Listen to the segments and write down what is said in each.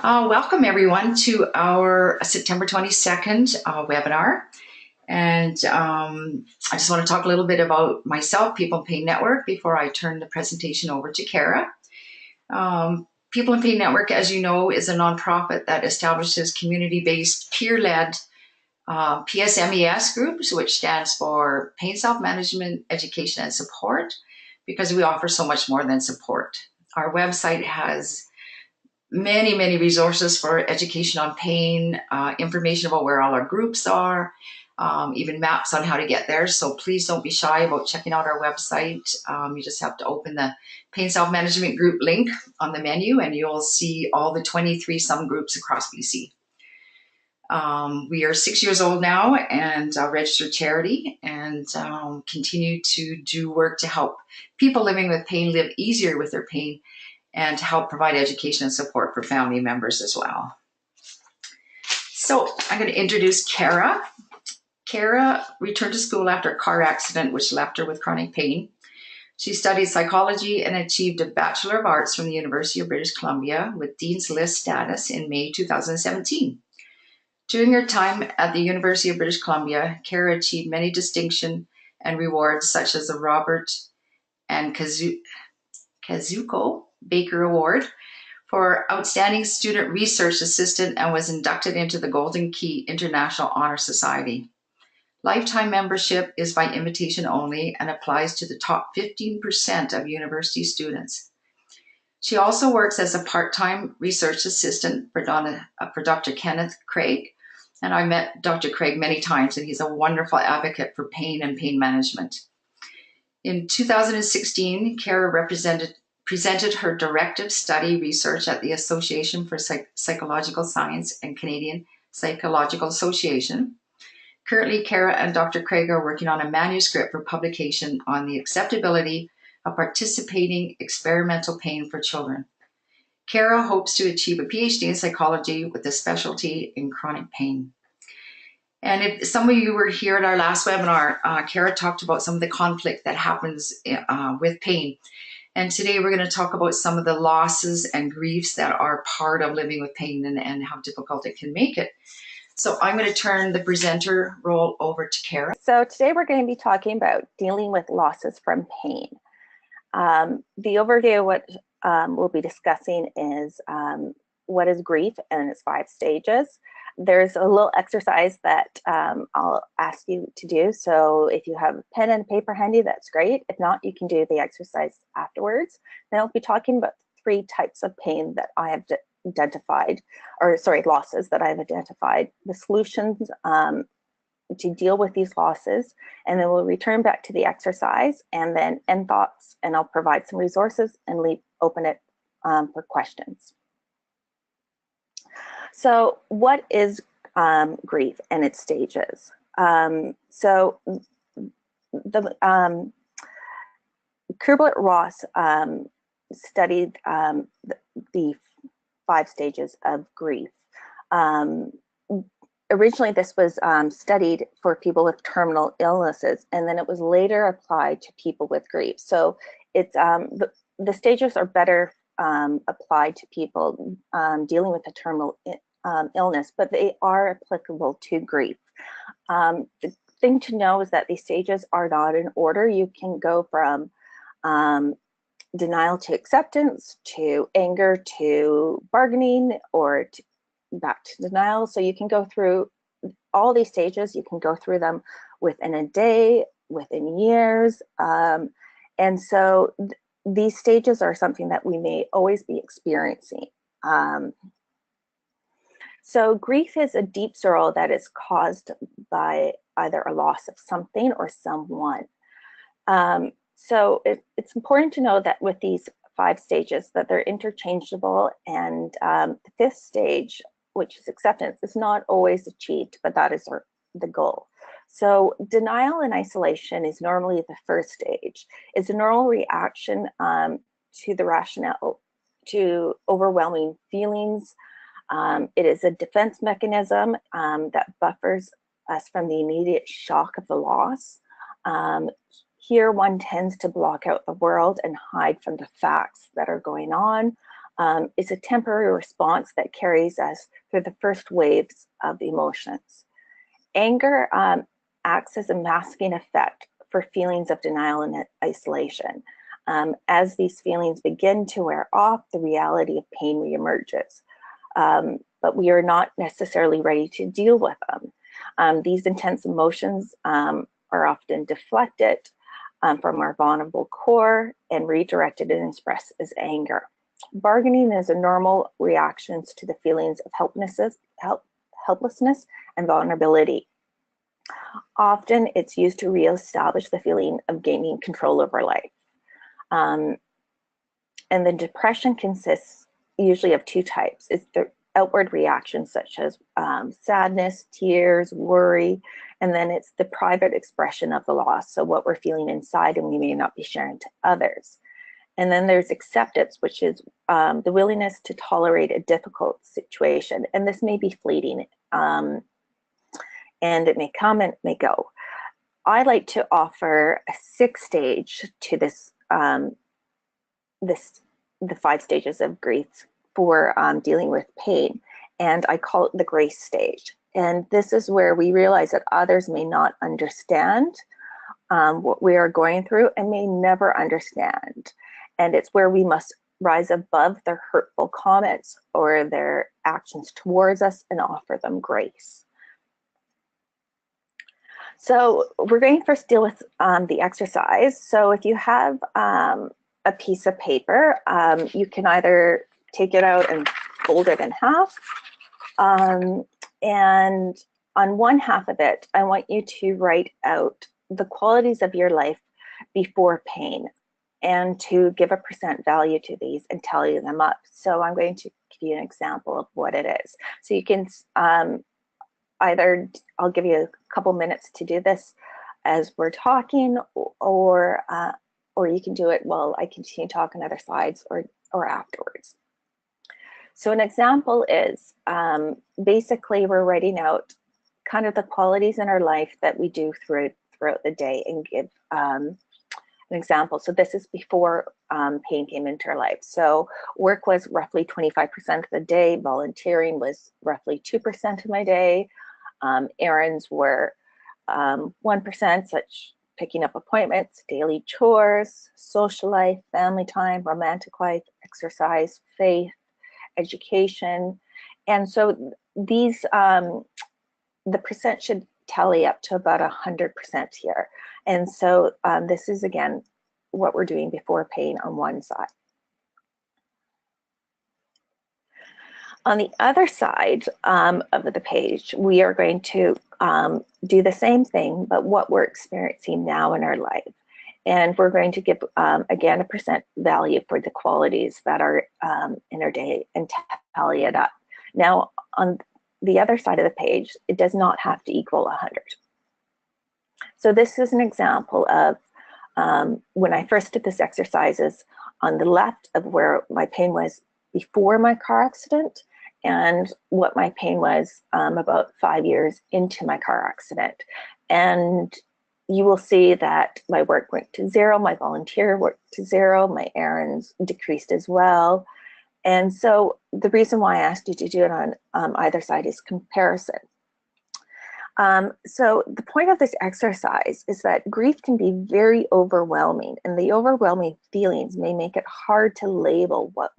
Welcome everyone to our September 22nd webinar. And I just want to talk a little bit about myself, People in Pain Network, before I turn the presentation over to Kara. People in Pain Network, as you know, is a nonprofit that establishes community-based, peer-led PSMES groups, which stands for Pain Self-Management, Education, and Support, because we offer so much more than support. Our website has many resources for education on pain, information about where all our groups are, even maps on how to get there. So please don't be shy about checking out our website. You just have to open the Pain Self-Management Group link on the menu and you'll see all the 23 some groups across BC. We are 6 years old now and a registered charity, and continue to do work to help people living with pain live easier with their pain, and to help provide education and support for family members as well. So I'm going to introduce Kara. Kara returned to school after a car accident which left her with chronic pain. She studied psychology and achieved a Bachelor of Arts from the University of British Columbia with Dean's List status in May 2017. During her time at the University of British Columbia, Kara achieved many distinctions and rewards such as the Robert and Kazuko Baker Award for Outstanding Student Research Assistant, and was inducted into the Golden Key International Honor Society. Lifetime membership is by invitation only and applies to the top 15% of university students. She also works as a part-time research assistant for Dr. Kenneth Craig, and I met Dr. Craig many times, and he's a wonderful advocate for pain and pain management. In 2016, Kara presented her directive study research at the Association for Psychological Science and Canadian Psychological Association. Currently, Kara and Dr. Craig are working on a manuscript for publication on the acceptability of participating experimental pain for children. Kara hopes to achieve a PhD in psychology with a specialty in chronic pain. And if some of you were here at our last webinar, Kara talked about some of the conflict that happens with pain. And today we're going to talk about some of the losses and griefs that are part of living with pain, and how difficult it can make it. So I'm going to turn the presenter role over to Kara. So today we're going to be talking about dealing with losses from pain. The overview of what we'll be discussing is what is grief and its 5 stages. There's a little exercise that I'll ask you to do. So if you have a pen and paper handy, that's great. If not, you can do the exercise afterwards. Then I'll be talking about 3 types of pain that I have identified, or sorry, losses that I've identified, the solutions to deal with these losses, and then we'll return back to the exercise and then end thoughts, and I'll provide some resources and open it for questions. So what is grief and its stages? So the Kubler-Ross studied the 5 stages of grief. Originally, this was studied for people with terminal illnesses, and then it was later applied to people with grief. So it's the stages are better applied to people dealing with a terminal illness, but they are applicable to grief. The thing to know is that these stages are not in order. You can go from denial to acceptance, to anger, to bargaining, or back to denial. So you can go through all these stages. You can go through them within a day, within years. And so these stages are something that we may always be experiencing. So grief is a deep sorrow that is caused by either a loss of something or someone. So it's important to know that with these 5 stages that they're interchangeable, and the 5th stage, which is acceptance, is not always achieved, but that is the goal. So denial and isolation is normally the 1st stage. It's a normal reaction to the rationale, to overwhelming feelings. It is a defense mechanism that buffers us from the immediate shock of the loss. Here one tends to block out the world and hide from the facts that are going on. It's a temporary response that carries us through the first waves of emotions. Anger acts as a masking effect for feelings of denial and isolation. As these feelings begin to wear off, the reality of pain reemerges. But we are not necessarily ready to deal with them. These intense emotions are often deflected from our vulnerable core and redirected and expressed as anger. Bargaining is a normal reaction to the feelings of helplessness and vulnerability. Often it's used to reestablish the feeling of gaining control over life. And the depression consists usually of two types. It's the outward reactions such as sadness, tears, worry, and then it's the private expression of the loss. So what we're feeling inside and we may not be sharing to others. And then there's acceptance, which is the willingness to tolerate a difficult situation. And this may be fleeting, and it may come and it may go. I like to offer a 6-stage to this, the 5 stages of grief for dealing with pain. And I call it the grace stage. And this is where we realize that others may not understand what we are going through and may never understand. And it's where we must rise above their hurtful comments or their actions towards us and offer them grace. So we're going to first deal with the exercise. So if you have a piece of paper, you can either take it out and fold it in half. And on one half of it, I want you to write out the qualities of your life before pain and to give a percent value to these and tally them up. So I'm going to give you an example of what it is. So you can either, I'll give you a couple minutes to do this as we're talking, or you can do it while I continue talking other slides or afterwards. So an example is basically we're writing out kind of the qualities in our life that we do throughout the day and give an example. So this is before pain came into our life. So work was roughly 25% of the day. Volunteering was roughly 2% of my day. Errands were 1%, such picking up appointments, daily chores, social life, family time, romantic life, exercise, faith, education. And so these, the percent should tally up to about 100% here. And so this is, again, what we're doing before pain on one side. On the other side of the page, we are going to do the same thing, but what we're experiencing now in our life. And we're going to give, again, a percent value for the qualities that are in our day and tally it up. Now, on the other side of the page, it does not have to equal 100. So this is an example of when I first did this exercises on the left of where my pain was before my car accident and what my pain was about 5 years into my car accident. And you will see that my work went to 0, my volunteer worked to 0, my errands decreased as well. And so the reason why I asked you to do it on either side is comparison. So the point of this exercise is that grief can be very overwhelming, and the overwhelming feelings may make it hard to label what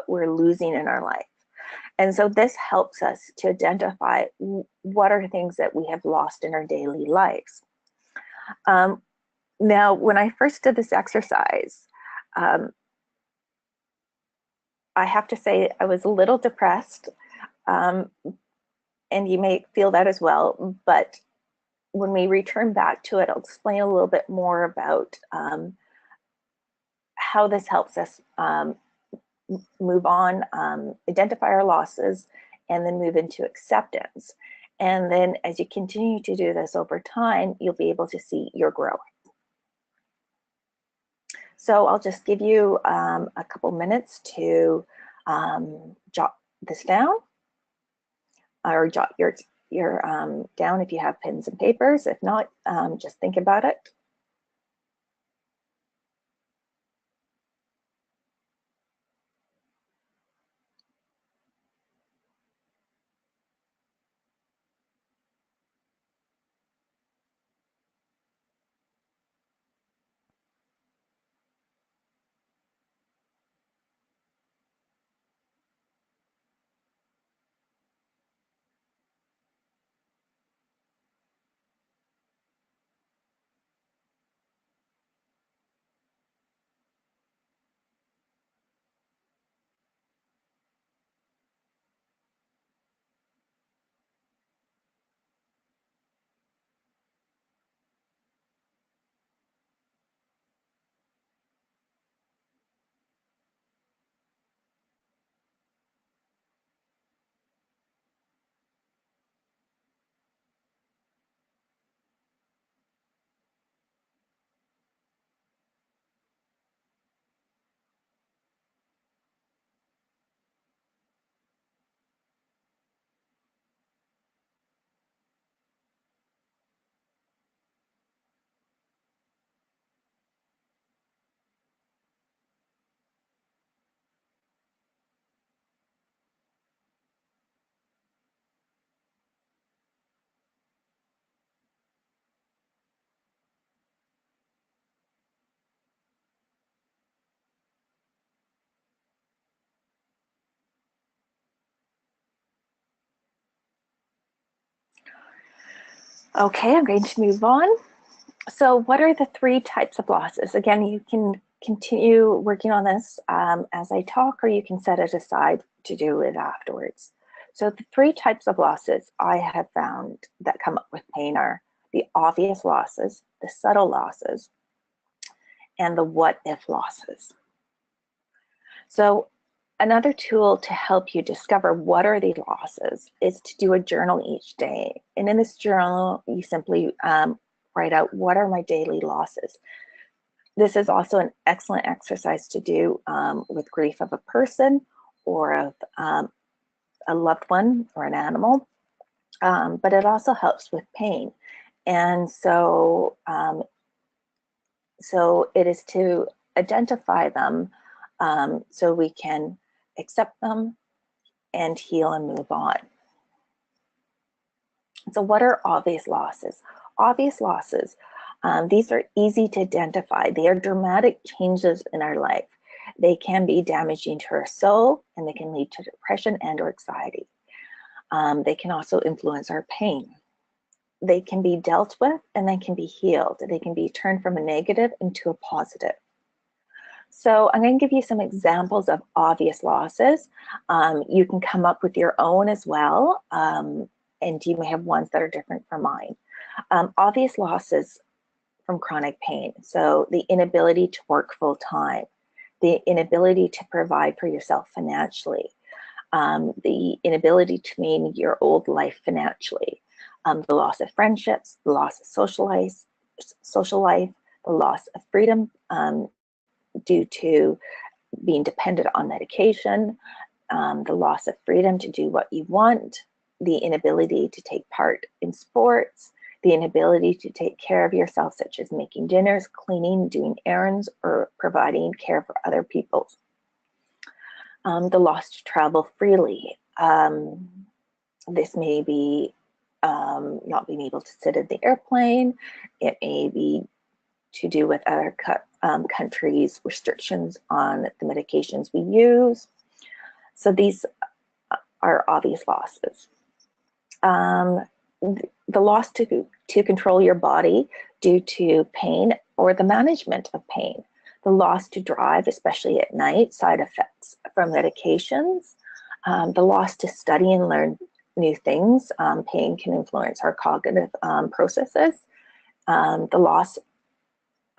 we're losing in our life. And so this helps us to identify what are things that we have lost in our daily lives. Now, when I first did this exercise, I have to say I was a little depressed, and you may feel that as well, but when we return back to it, I'll explain a little bit more about how this helps us move on, identify our losses, and then move into acceptance. And then as you continue to do this over time, you'll be able to see your growth. So I'll just give you a couple minutes to jot this down, or jot your down if you have pens and papers. If not, just think about it. Okay, I'm going to move on. So what are the three types of losses? Again, you can continue working on this as I talk, or you can set it aside to do it afterwards. So the three types of losses I have found that come up with pain are the obvious losses, the subtle losses, and the what if losses. So another tool to help you discover what are these losses is to do a journal each day. And in this journal, you simply write out, what are my daily losses? This is also an excellent exercise to do with grief of a person or of a loved one or an animal, but it also helps with pain. And so it is to identify them so we can accept them and heal and move on. So what are obvious losses? Obvious losses, these are easy to identify. They are dramatic changes in our life. They can be damaging to our soul, and they can lead to depression and or anxiety. They can also influence our pain. They can be dealt with and they can be healed. They can be turned from a negative into a positive. So I'm going to give you some examples of obvious losses. You can come up with your own as well, and you may have ones that are different from mine. Obvious losses from chronic pain. So the inability to work full time, the inability to provide for yourself financially, the inability to maintain your old life financially, the loss of friendships, the loss of social life, the loss of freedom due to being dependent on medication, the loss of freedom to do what you want, the inability to take part in sports, the inability to take care of yourself, such as making dinners, cleaning, doing errands, or providing care for other people. The loss to travel freely. This may be not being able to sit in the airplane. It may be to do with other countries' restrictions on the medications we use. So these are obvious losses. The loss to control your body due to pain or the management of pain. The loss to drive, especially at night, side effects from medications. The loss to study and learn new things. Pain can influence our cognitive processes. The loss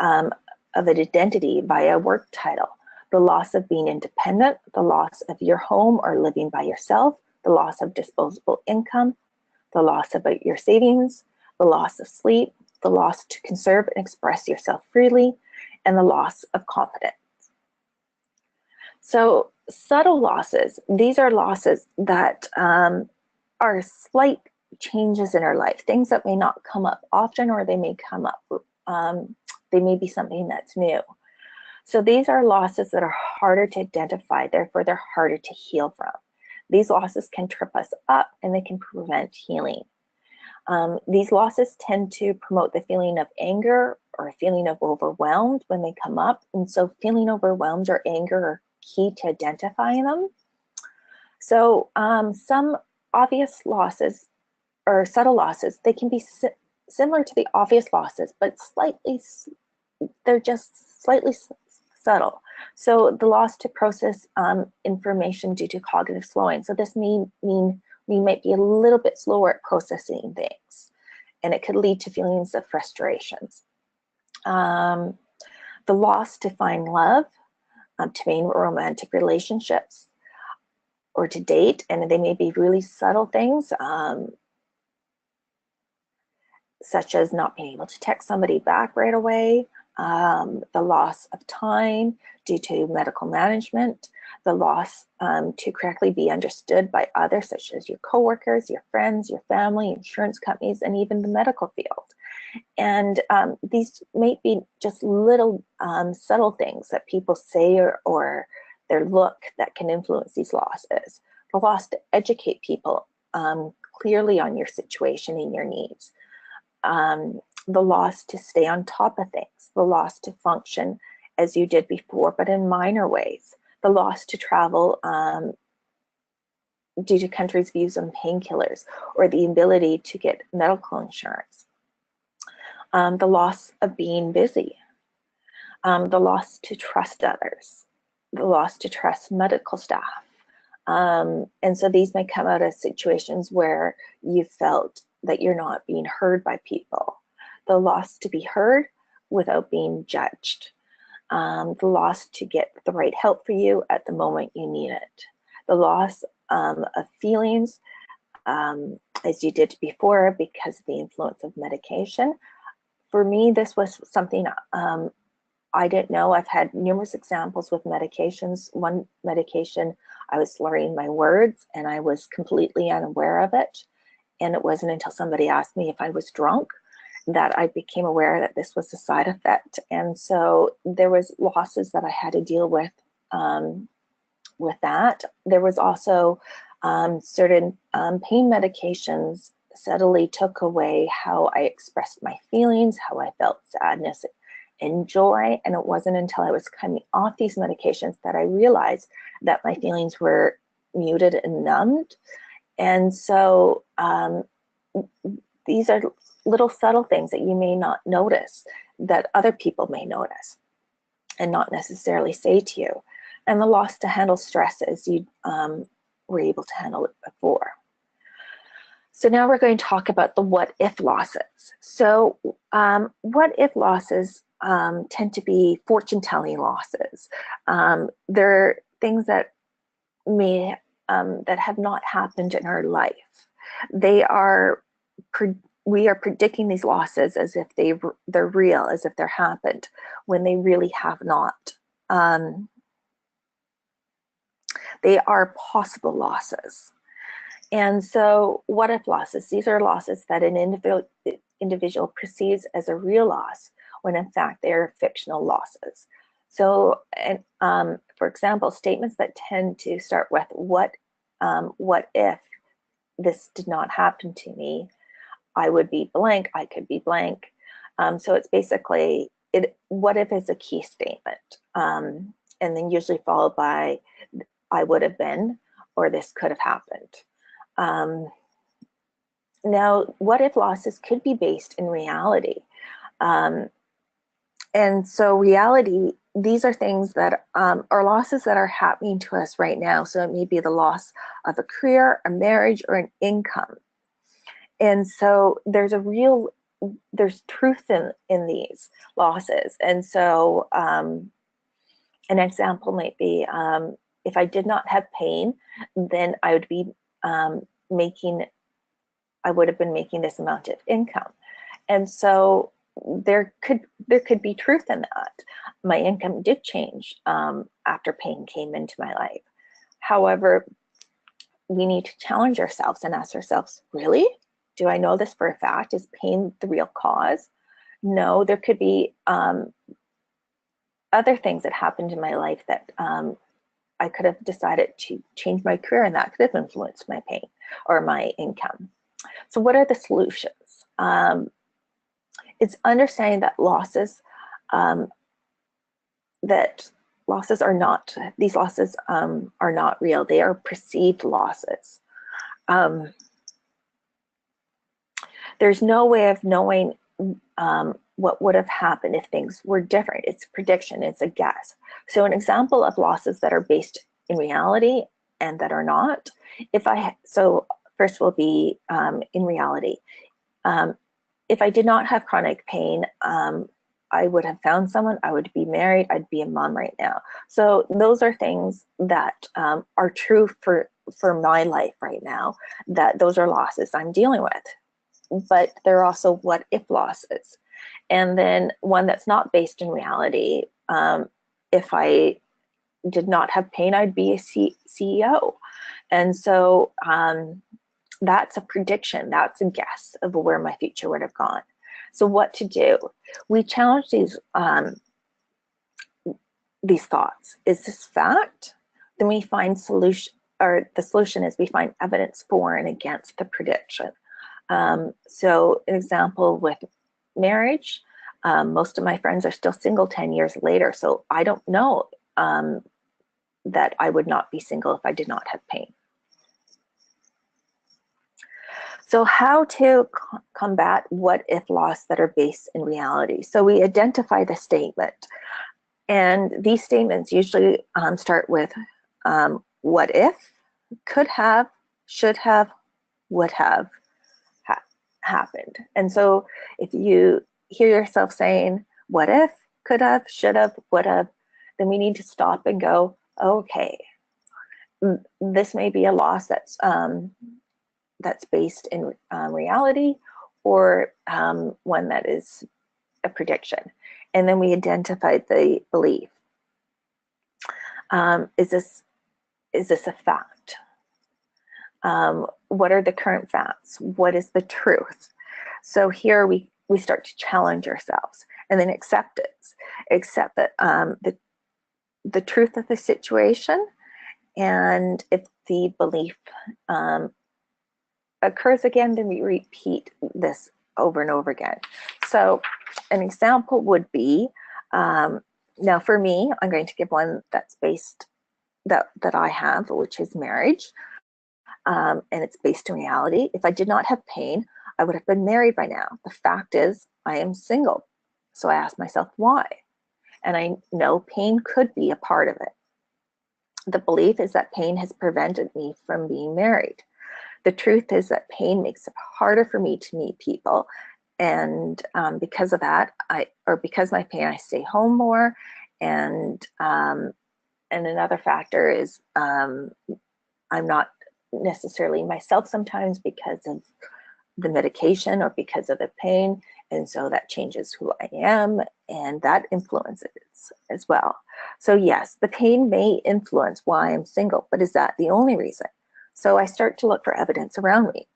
of an identity by a work title, the loss of being independent, the loss of your home or living by yourself, the loss of disposable income, the loss of your savings, the loss of sleep, the loss to conserve and express yourself freely, and the loss of confidence. So subtle losses, these are losses that are slight changes in our life, things that may not come up often, or they may come up, they may be something that's new. So these are losses that are harder to identify, therefore they're harder to heal from. These losses can trip us up and they can prevent healing. These losses tend to promote the feeling of anger or a feeling of overwhelmed when they come up. And so feeling overwhelmed or anger are key to identifying them. So some obvious losses or subtle losses, they can be similar to the obvious losses, but they're just slightly subtle. So the loss to process information due to cognitive slowing. So this mean we might be a little bit slower at processing things, and it could lead to feelings of frustrations. The loss to find love, to maintain romantic relationships, or to date, and they may be really subtle things, such as not being able to text somebody back right away, the loss of time due to medical management, the loss to correctly be understood by others, such as your coworkers, your friends, your family, insurance companies, and even the medical field. And these may be just little subtle things that people say or their look that can influence these losses. The loss to educate people clearly on your situation and your needs. The loss to stay on top of things, the loss to function as you did before, but in minor ways, the loss to travel due to countries' views on painkillers, or the ability to get medical insurance. The loss of being busy, the loss to trust others, the loss to trust medical staff. And so these may come out of situations where you felt that you're not being heard by people. The loss to be heard without being judged. The loss to get the right help for you at the moment you need it. The loss of feelings, as you did before, because of the influence of medication. For me, this was something I didn't know. I've had numerous examples with medications. One medication, I was slurring my words and I was completely unaware of it. And it wasn't until somebody asked me if I was drunk that I became aware that this was a side effect. And so there was losses that I had to deal with that. There was also certain pain medications steadily took away how I expressed my feelings, how I felt sadness and joy. And it wasn't until I was coming off these medications that I realized that my feelings were muted and numbed. And so these are little subtle things that you may not notice that other people may notice and not necessarily say to you. And the loss to handle stress as you were able to handle it before. So now we're going to talk about the what if losses. So what if losses tend to be fortune telling losses. They're things that may that have not happened in our life. They are we are predicting these losses as if they're real, as if they're happened, when they really have not. They are possible losses. And so what if losses? These are losses that an individual perceives as a real loss, when in fact they are fictional losses. So, for example, statements that tend to start with what if this did not happen to me, I would be blank, I could be blank. So it's basically, what if is a key statement, and then usually followed by I would have been, or this could have happened. Now, what if losses could be based in reality? And so reality, these are things that are losses that are happening to us right now. So it may be the loss of a career, a marriage, or an income. And so there's truth in these losses. And so an example might be, if I did not have pain, then I would be I would have been making this amount of income. And so there could be truth in that. My income did change after pain came into my life. However, we need to challenge ourselves and ask ourselves, really? Do I know this for a fact? Is pain the real cause? No, there could be other things that happened in my life that I could have decided to change my career, and that could have influenced my pain or my income. So what are the solutions? It's understanding that losses are not real. They are perceived losses. There's no way of knowing what would have happened if things were different. It's prediction, it's a guess. So an example of losses that are based in reality and that are not, first will be in reality. If I did not have chronic pain, I would have found someone, I would be married, I'd be a mom right now. So those are things that are true for my life right now, that those are losses I'm dealing with. But there are also what if losses. And then one that's not based in reality, if I did not have pain, I'd be a CEO. And so that's a prediction, that's a guess of where my future would have gone. So what to do? We challenge these thoughts. Is this fact? Then we find solution, or the solution is we find evidence for and against the prediction. So an example with marriage, most of my friends are still single 10 years later. So I don't know that I would not be single if I did not have pain. So how to combat what if loss that are based in reality? So we identify the statement, and these statements usually start with what if, could have, should have, would have happened. And so if you hear yourself saying what if, could have, should have, would have, then we need to stop and go, okay, this may be a loss that's based in reality, or one that is a prediction. And then we identify the belief. Is this a fact? What are the current facts? What is the truth? So here we start to challenge ourselves, and then accept that the truth of the situation, and if the belief occurs again, then we repeat this over and over again. So an example would be, now for me, I'm going to give one that's based, that I have, which is marriage. And it's based in reality. If I did not have pain, I would have been married by now. The fact is, I am single. So I ask myself why. And I know pain could be a part of it. The belief is that pain has prevented me from being married. The truth is that pain makes it harder for me to meet people. And because of that, because of my pain, I stay home more. And another factor is I'm not necessarily myself sometimes because of the medication or because of the pain, and so that changes who I am, and that influences as well. So yes, the pain may influence why I'm single, but is that the only reason? So I start to look for evidence around me.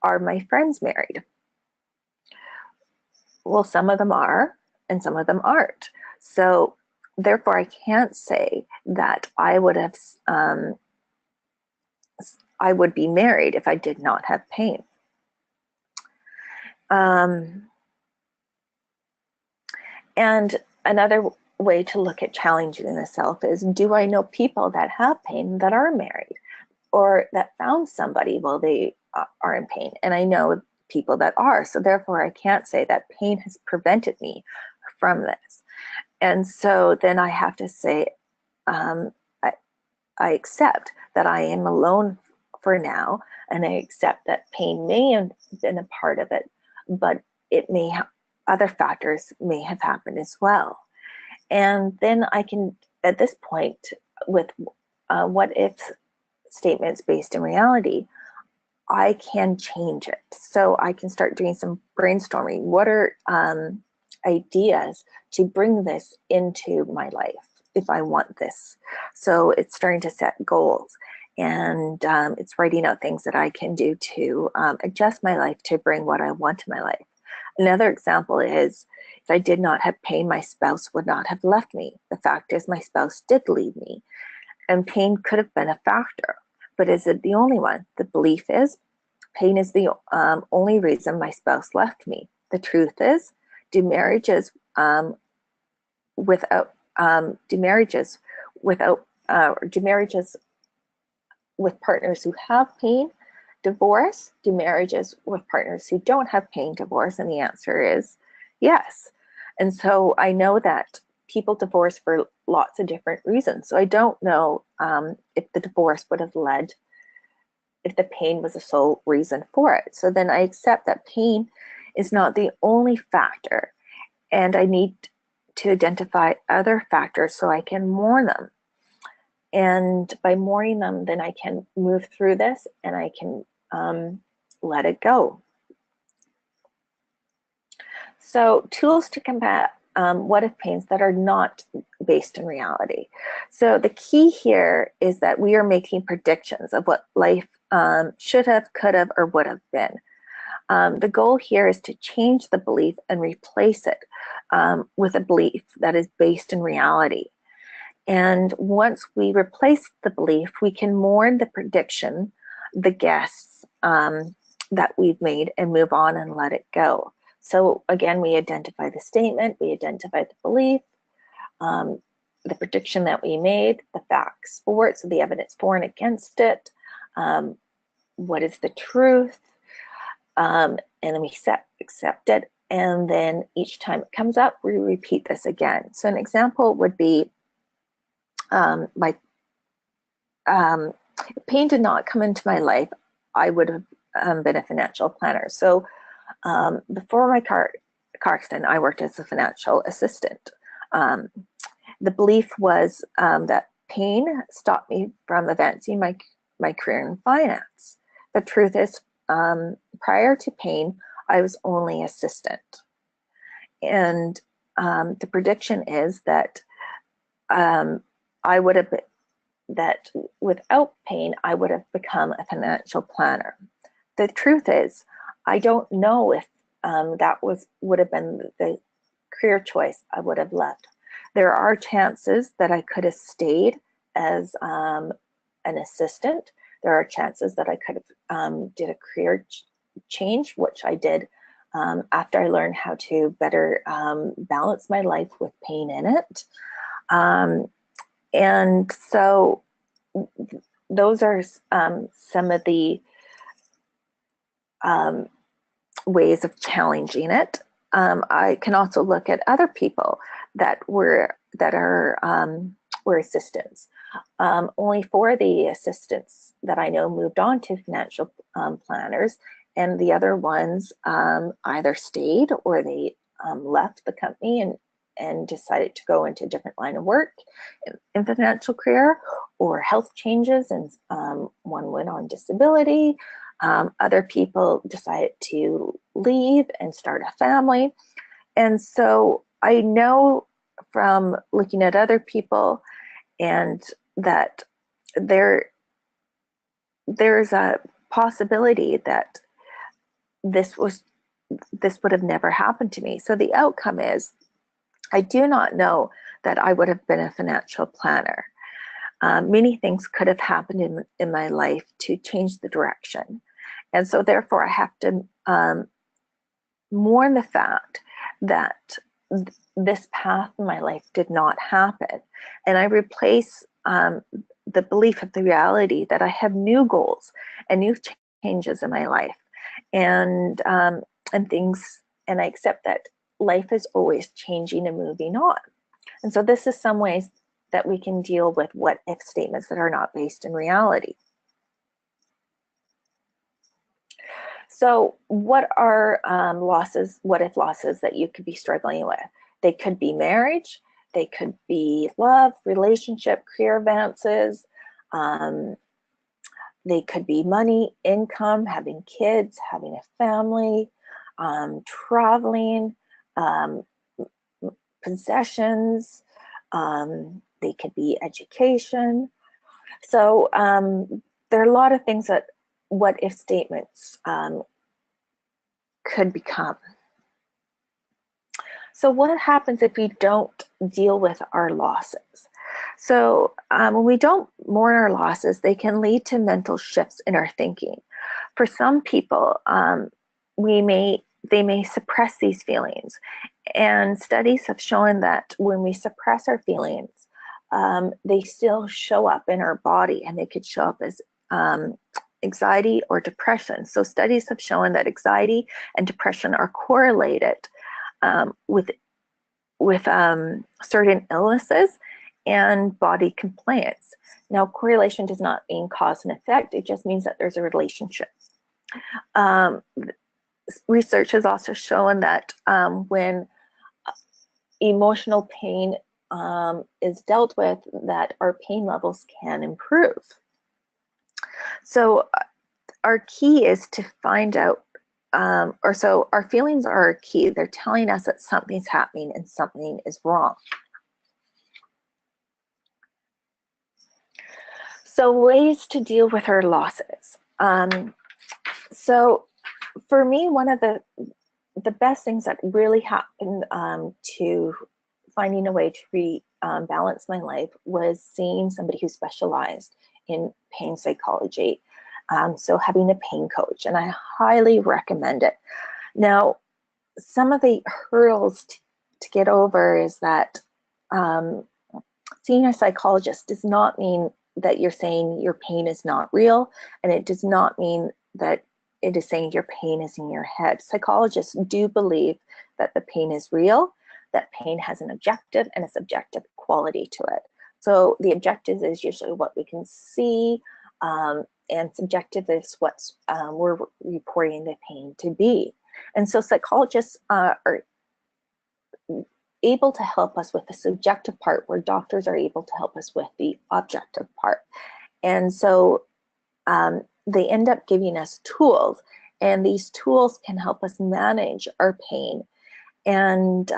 Are my friends married? Well, some of them are, and some of them aren't. So therefore, I can't say that I would be married if I did not have pain. And another way to look at challenging the self is, do I know people that have pain that are married, or that found somebody while they are in pain? And I know people that are, so therefore I can't say that pain has prevented me from this. And so then I have to say, I accept that I am alone for now, and I accept that pain may have been a part of it, but it may other factors may have happened as well. And then I can, at this point, with what if statements based in reality, I can change it. So I can start doing some brainstorming. What are ideas to bring this into my life if I want this? So it's starting to set goals, and it's writing out things that I can do to adjust my life to bring what I want to my life. Another example is, if I did not have pain, my spouse would not have left me. The fact is, my spouse did leave me, and pain could have been a factor, but is it the only one? The belief is, pain is the only reason my spouse left me. The truth is, do marriages with partners who have pain divorce? Do marriages with partners who don't have pain divorce? And the answer is yes. And so I know that people divorce for lots of different reasons. So I don't know if the divorce would have led, if the pain was the sole reason for it. So then I accept that pain is not the only factor, and I need to identify other factors so I can mourn them. And by mourning them, then I can move through this, and I can let it go. So tools to combat what if pains that are not based in reality. So the key here is that we are making predictions of what life should have, could have, or would have been. The goal here is to change the belief and replace it with a belief that is based in reality. And once we replace the belief, we can mourn the prediction, the guess that we've made, and move on and let it go. So again, we identify the statement, we identify the belief, the prediction that we made, the facts for it, so the evidence for and against it, what is the truth, and then we accept it. And then each time it comes up, we repeat this again. So an example would be my pain did not come into my life, I would have been a financial planner. So before my car accident, I worked as a financial assistant. The belief was that pain stopped me from advancing my career in finance. The truth is, prior to pain, I was only assistant. And the prediction is that I would have that without pain, I would have become a financial planner. The truth is, I don't know if that would have been the career choice I would have left. There are chances that I could have stayed as an assistant. There are chances that I could have did a career change, which I did after I learned how to better balance my life with pain in it. And so those are some of the ways of challenging it. I can also look at other people that were assistants. Only 4 of the assistants that I know moved on to financial planners, and the other ones either stayed or they left the company and decided to go into a different line of work in financial career, or health changes, and one went on disability. Other people decided to leave and start a family. And so I know from looking at other people and that there's a possibility that this would have never happened to me. So the outcome is, I do not know that I would have been a financial planner. Many things could have happened in my life to change the direction. And so therefore I have to mourn the fact that this path in my life did not happen. And I replace the belief of the reality that I have new goals and new changes in my life, and things, and I accept that life is always changing and moving on. And so this is some ways that we can deal with what if statements that are not based in reality. So what are what if losses that you could be struggling with? They could be marriage, they could be love, relationship, career advances, they could be money, income, having kids, having a family, traveling, possessions, they could be education. So there are a lot of things that what if statements could become. So what happens if we don't deal with our losses? So when we don't mourn our losses, they can lead to mental shifts in our thinking. For some people, they may suppress these feelings. And studies have shown that when we suppress our feelings, they still show up in our body, and they could show up as anxiety or depression. So studies have shown that anxiety and depression are correlated with certain illnesses and body complaints. Now, correlation does not mean cause and effect. It just means that there's a relationship. Research has also shown that when emotional pain is dealt with, that our pain levels can improve. So our key is to find out, so our feelings are our key. They're telling us that something's happening and something is wrong. So ways to deal with our losses. So for me, one of the best things that really happened to finding a way to balance my life was seeing somebody who specialized in pain psychology. So having a pain coach, and I highly recommend it. Now, some of the hurdles to get over is that seeing a psychologist does not mean that you're saying your pain is not real, and it does not mean that it is saying your pain is in your head. Psychologists do believe that the pain is real, that pain has an objective and a subjective quality to it. So the objective is usually what we can see, and subjective is what we're reporting the pain to be. And so psychologists are able to help us with the subjective part, where doctors are able to help us with the objective part. And so they end up giving us tools, and these tools can help us manage our pain, and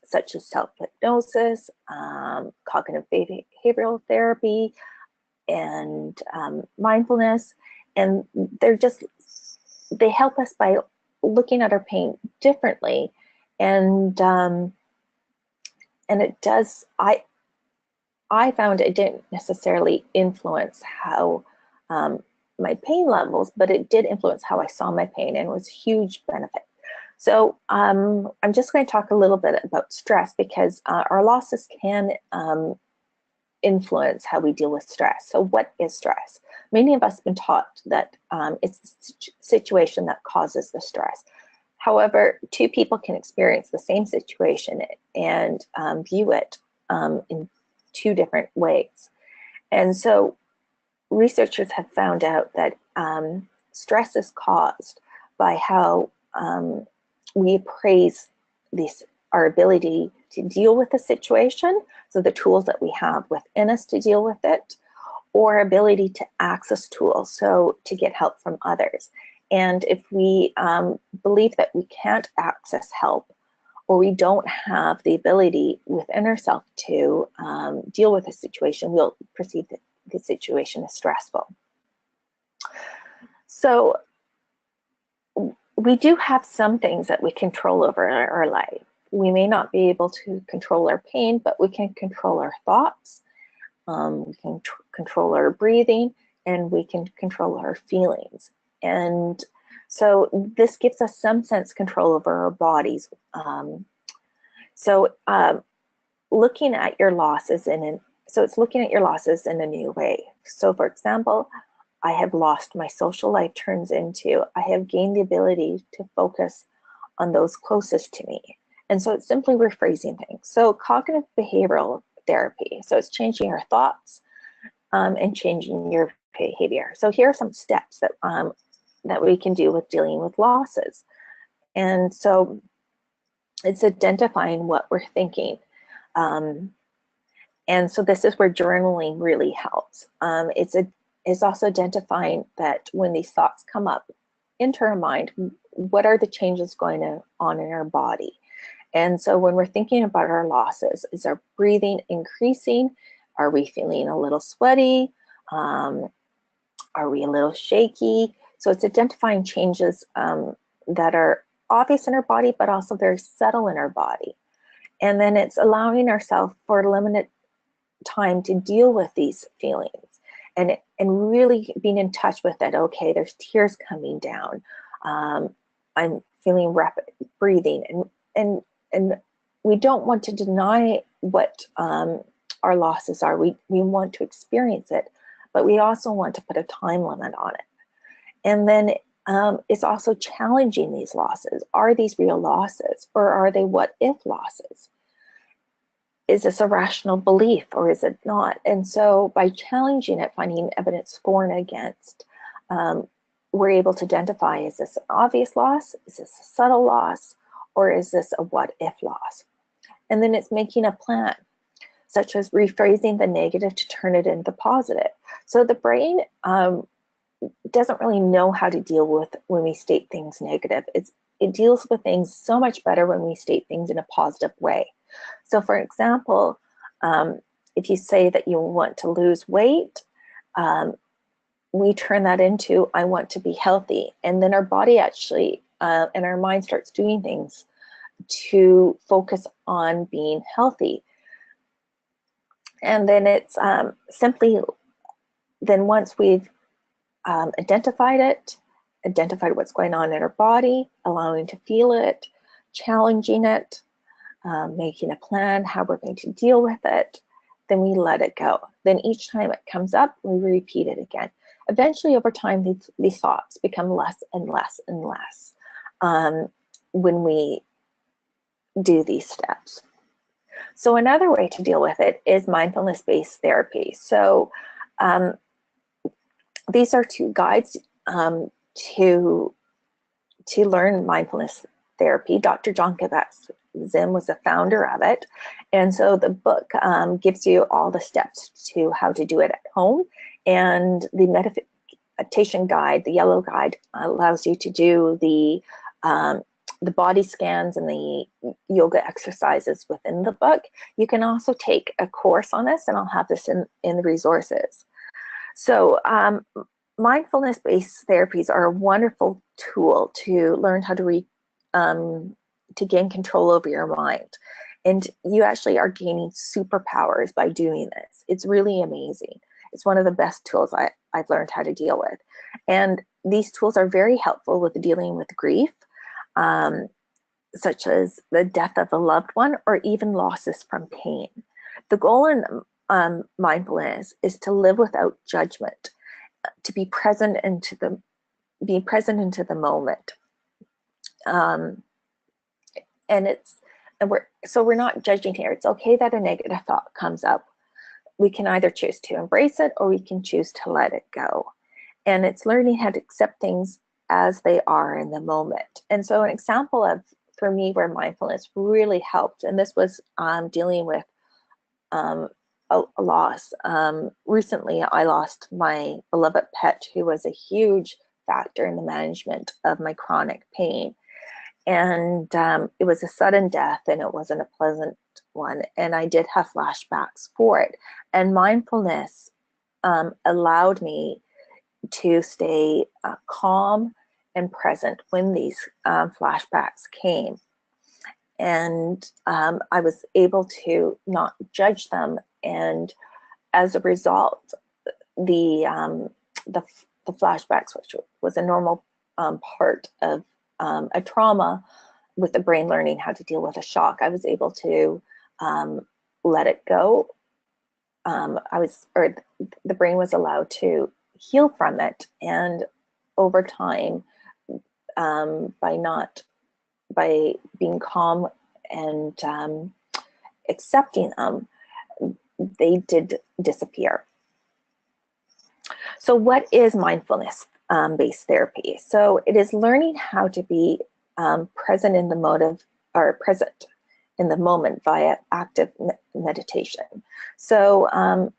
such as self-hypnosis, cognitive behavioral therapy, and mindfulness. And they help us by looking at our pain differently. And it does, I found it didn't necessarily influence how my pain levels, but it did influence how I saw my pain, and it was a huge benefit. So I'm just going to talk a little bit about stress, because our losses can influence how we deal with stress. So what is stress? Many of us have been taught that it's the situation that causes the stress. However, two people can experience the same situation and view it in two different ways. And so researchers have found out that stress is caused by how we appraise our ability to deal with the situation, so the tools that we have within us to deal with it, or ability to access tools, so to get help from others. And if we believe that we can't access help, or we don't have the ability within ourselves to deal with a situation, we'll perceive the situation as stressful. So we do have some things that we control over our life. We may not be able to control our pain, but we can control our thoughts, we can control our breathing, and we can control our feelings. And so this gives us some sense control over our bodies. Looking at your losses it's looking at your losses in a new way. So for example, I have lost my social life turns into I have gained the ability to focus on those closest to me. And so it's simply rephrasing things. So cognitive behavioral therapy. So it's changing your thoughts and changing your behavior. So here are some steps that we can do with dealing with losses. And so it's identifying what we're thinking. And so this is where journaling really helps. It's also identifying that when these thoughts come up into our mind, what are the changes going on in our body? And so when we're thinking about our losses, is our breathing increasing? Are we feeling a little sweaty? Are we a little shaky? So it's identifying changes that are obvious in our body, but also very subtle in our body. And then it's allowing ourselves for a limited time to deal with these feelings, and really being in touch with it. Okay, there's tears coming down. I'm feeling rapid breathing, and we don't want to deny what our losses are. We want to experience it, but we also want to put a time limit on it. And then it's also challenging these losses. Are these real losses, or are they what if losses? Is this a rational belief, or is it not? And so by challenging it, finding evidence for and against, we're able to identify, is this an obvious loss? Is this a subtle loss? Or is this a what if loss? And then it's making a plan, such as rephrasing the negative to turn it into positive. So the brain doesn't really know how to deal with when we state things negative. It deals with things so much better when we state things in a positive way. So for example, if you say that you want to lose weight, we turn that into, I want to be healthy. And then our body actually, and our mind starts doing things to focus on being healthy. And then it's simply, then once we've identified what's going on in our body, allowing to feel it, challenging it, making a plan how we're going to deal with it, then we let it go. Then each time it comes up, we repeat it again. eventually over time, these thoughts become less and less and less when we do these steps. So another way to deal with it is mindfulness-based therapy. So these are two guides to learn mindfulness therapy. Dr. John Kabat-Zinn was the founder of it. And so the book gives you all the steps to how to do it at home. And the meditation guide, the yellow guide, allows you to do the body scans and the yoga exercises within the book. You can also take a course on this, and I'll have this in the resources. So mindfulness-based therapies are a wonderful tool to learn how to gain control over your mind. And you actually are gaining superpowers by doing this. It's really amazing. It's one of the best tools I've learned how to deal with. And these tools are very helpful with dealing with grief, such as the death of a loved one or even losses from pain. The goal in mindfulness is to live without judgment, to be present into the moment. We're not judging here. It's okay that a negative thought comes up. We can either choose to embrace it or we can choose to let it go. And it's learning how to accept things as they are in the moment. And so an example of, for me, where mindfulness really helped, and this was dealing with a loss. Recently, I lost my beloved pet, who was a huge factor in the management of my chronic pain. And it was a sudden death, and it wasn't a pleasant one. And I did have flashbacks for it. And mindfulness allowed me to stay calm and present when these flashbacks came. And I was able to not judge them. And as a result, the flashbacks, which was a normal part of a trauma with the brain learning how to deal with a shock, I was able to let it go. The brain was allowed to heal from it, and over time, by being calm and accepting them, they did disappear. So what is mindfulness based therapy? So it is learning how to be present in the moment via active meditation. So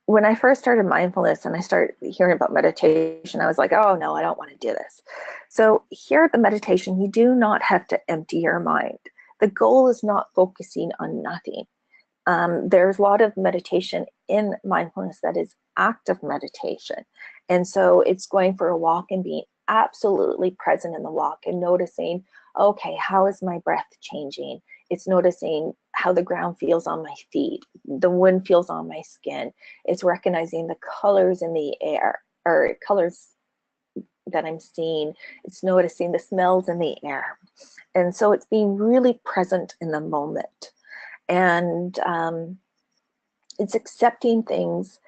when I first started mindfulness and I started hearing about meditation, I was like, oh no, I don't want to do this. So here at the meditation, you do not have to empty your mind. The goal is not focusing on nothing. There's a lot of meditation in mindfulness that is active meditation. And so it's going for a walk and being absolutely present in the walk and noticing, okay, how is my breath changing? It's noticing how the ground feels on my feet, the wind feels on my skin. It's recognizing the colors in the air, or colors that I'm seeing. It's noticing the smells in the air. And so it's being really present in the moment. And it's accepting things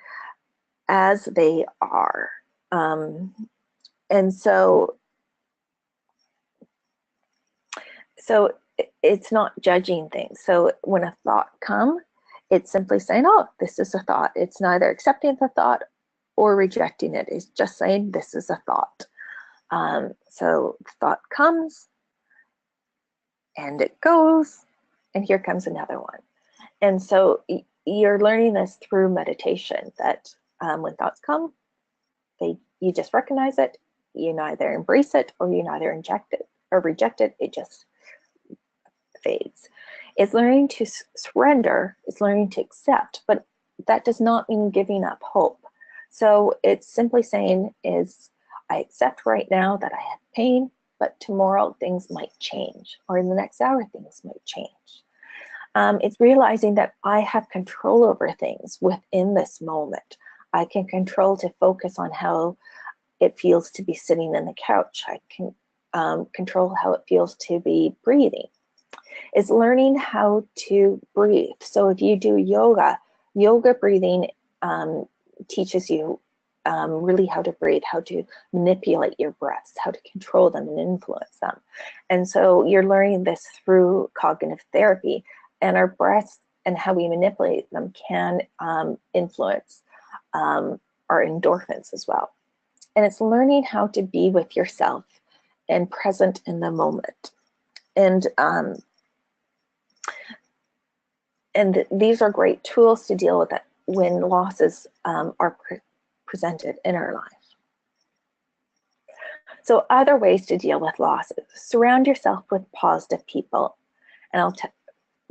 as they are. And so it's not judging things. So when a thought comes, it's simply saying, oh, this is a thought. It's neither accepting the thought or rejecting it. It's just saying, this is a thought. So the thought comes and it goes, and here comes another one. And so you're learning this through meditation, that when thoughts come, you just recognize it. You neither embrace it or you neither inject it or reject it. It just fades. It's learning to surrender. It's learning to accept, but that does not mean giving up hope. So it's simply saying I accept right now that I have pain, but tomorrow things might change, or in the next hour things might change. It's realizing that I have control over things within this moment. I can control to focus on how it feels to be sitting in the couch. I can control how it feels to be breathing. It's learning how to breathe. So if you do yoga breathing teaches you really how to breathe, how to manipulate your breaths, how to control them and influence them. And so you're learning this through cognitive therapy, and our breaths and how we manipulate them can influence our endorphins as well. And it's learning how to be with yourself and present in the moment. And these are great tools to deal with it when losses are presented in our life. So other ways to deal with losses: surround yourself with positive people. And I'll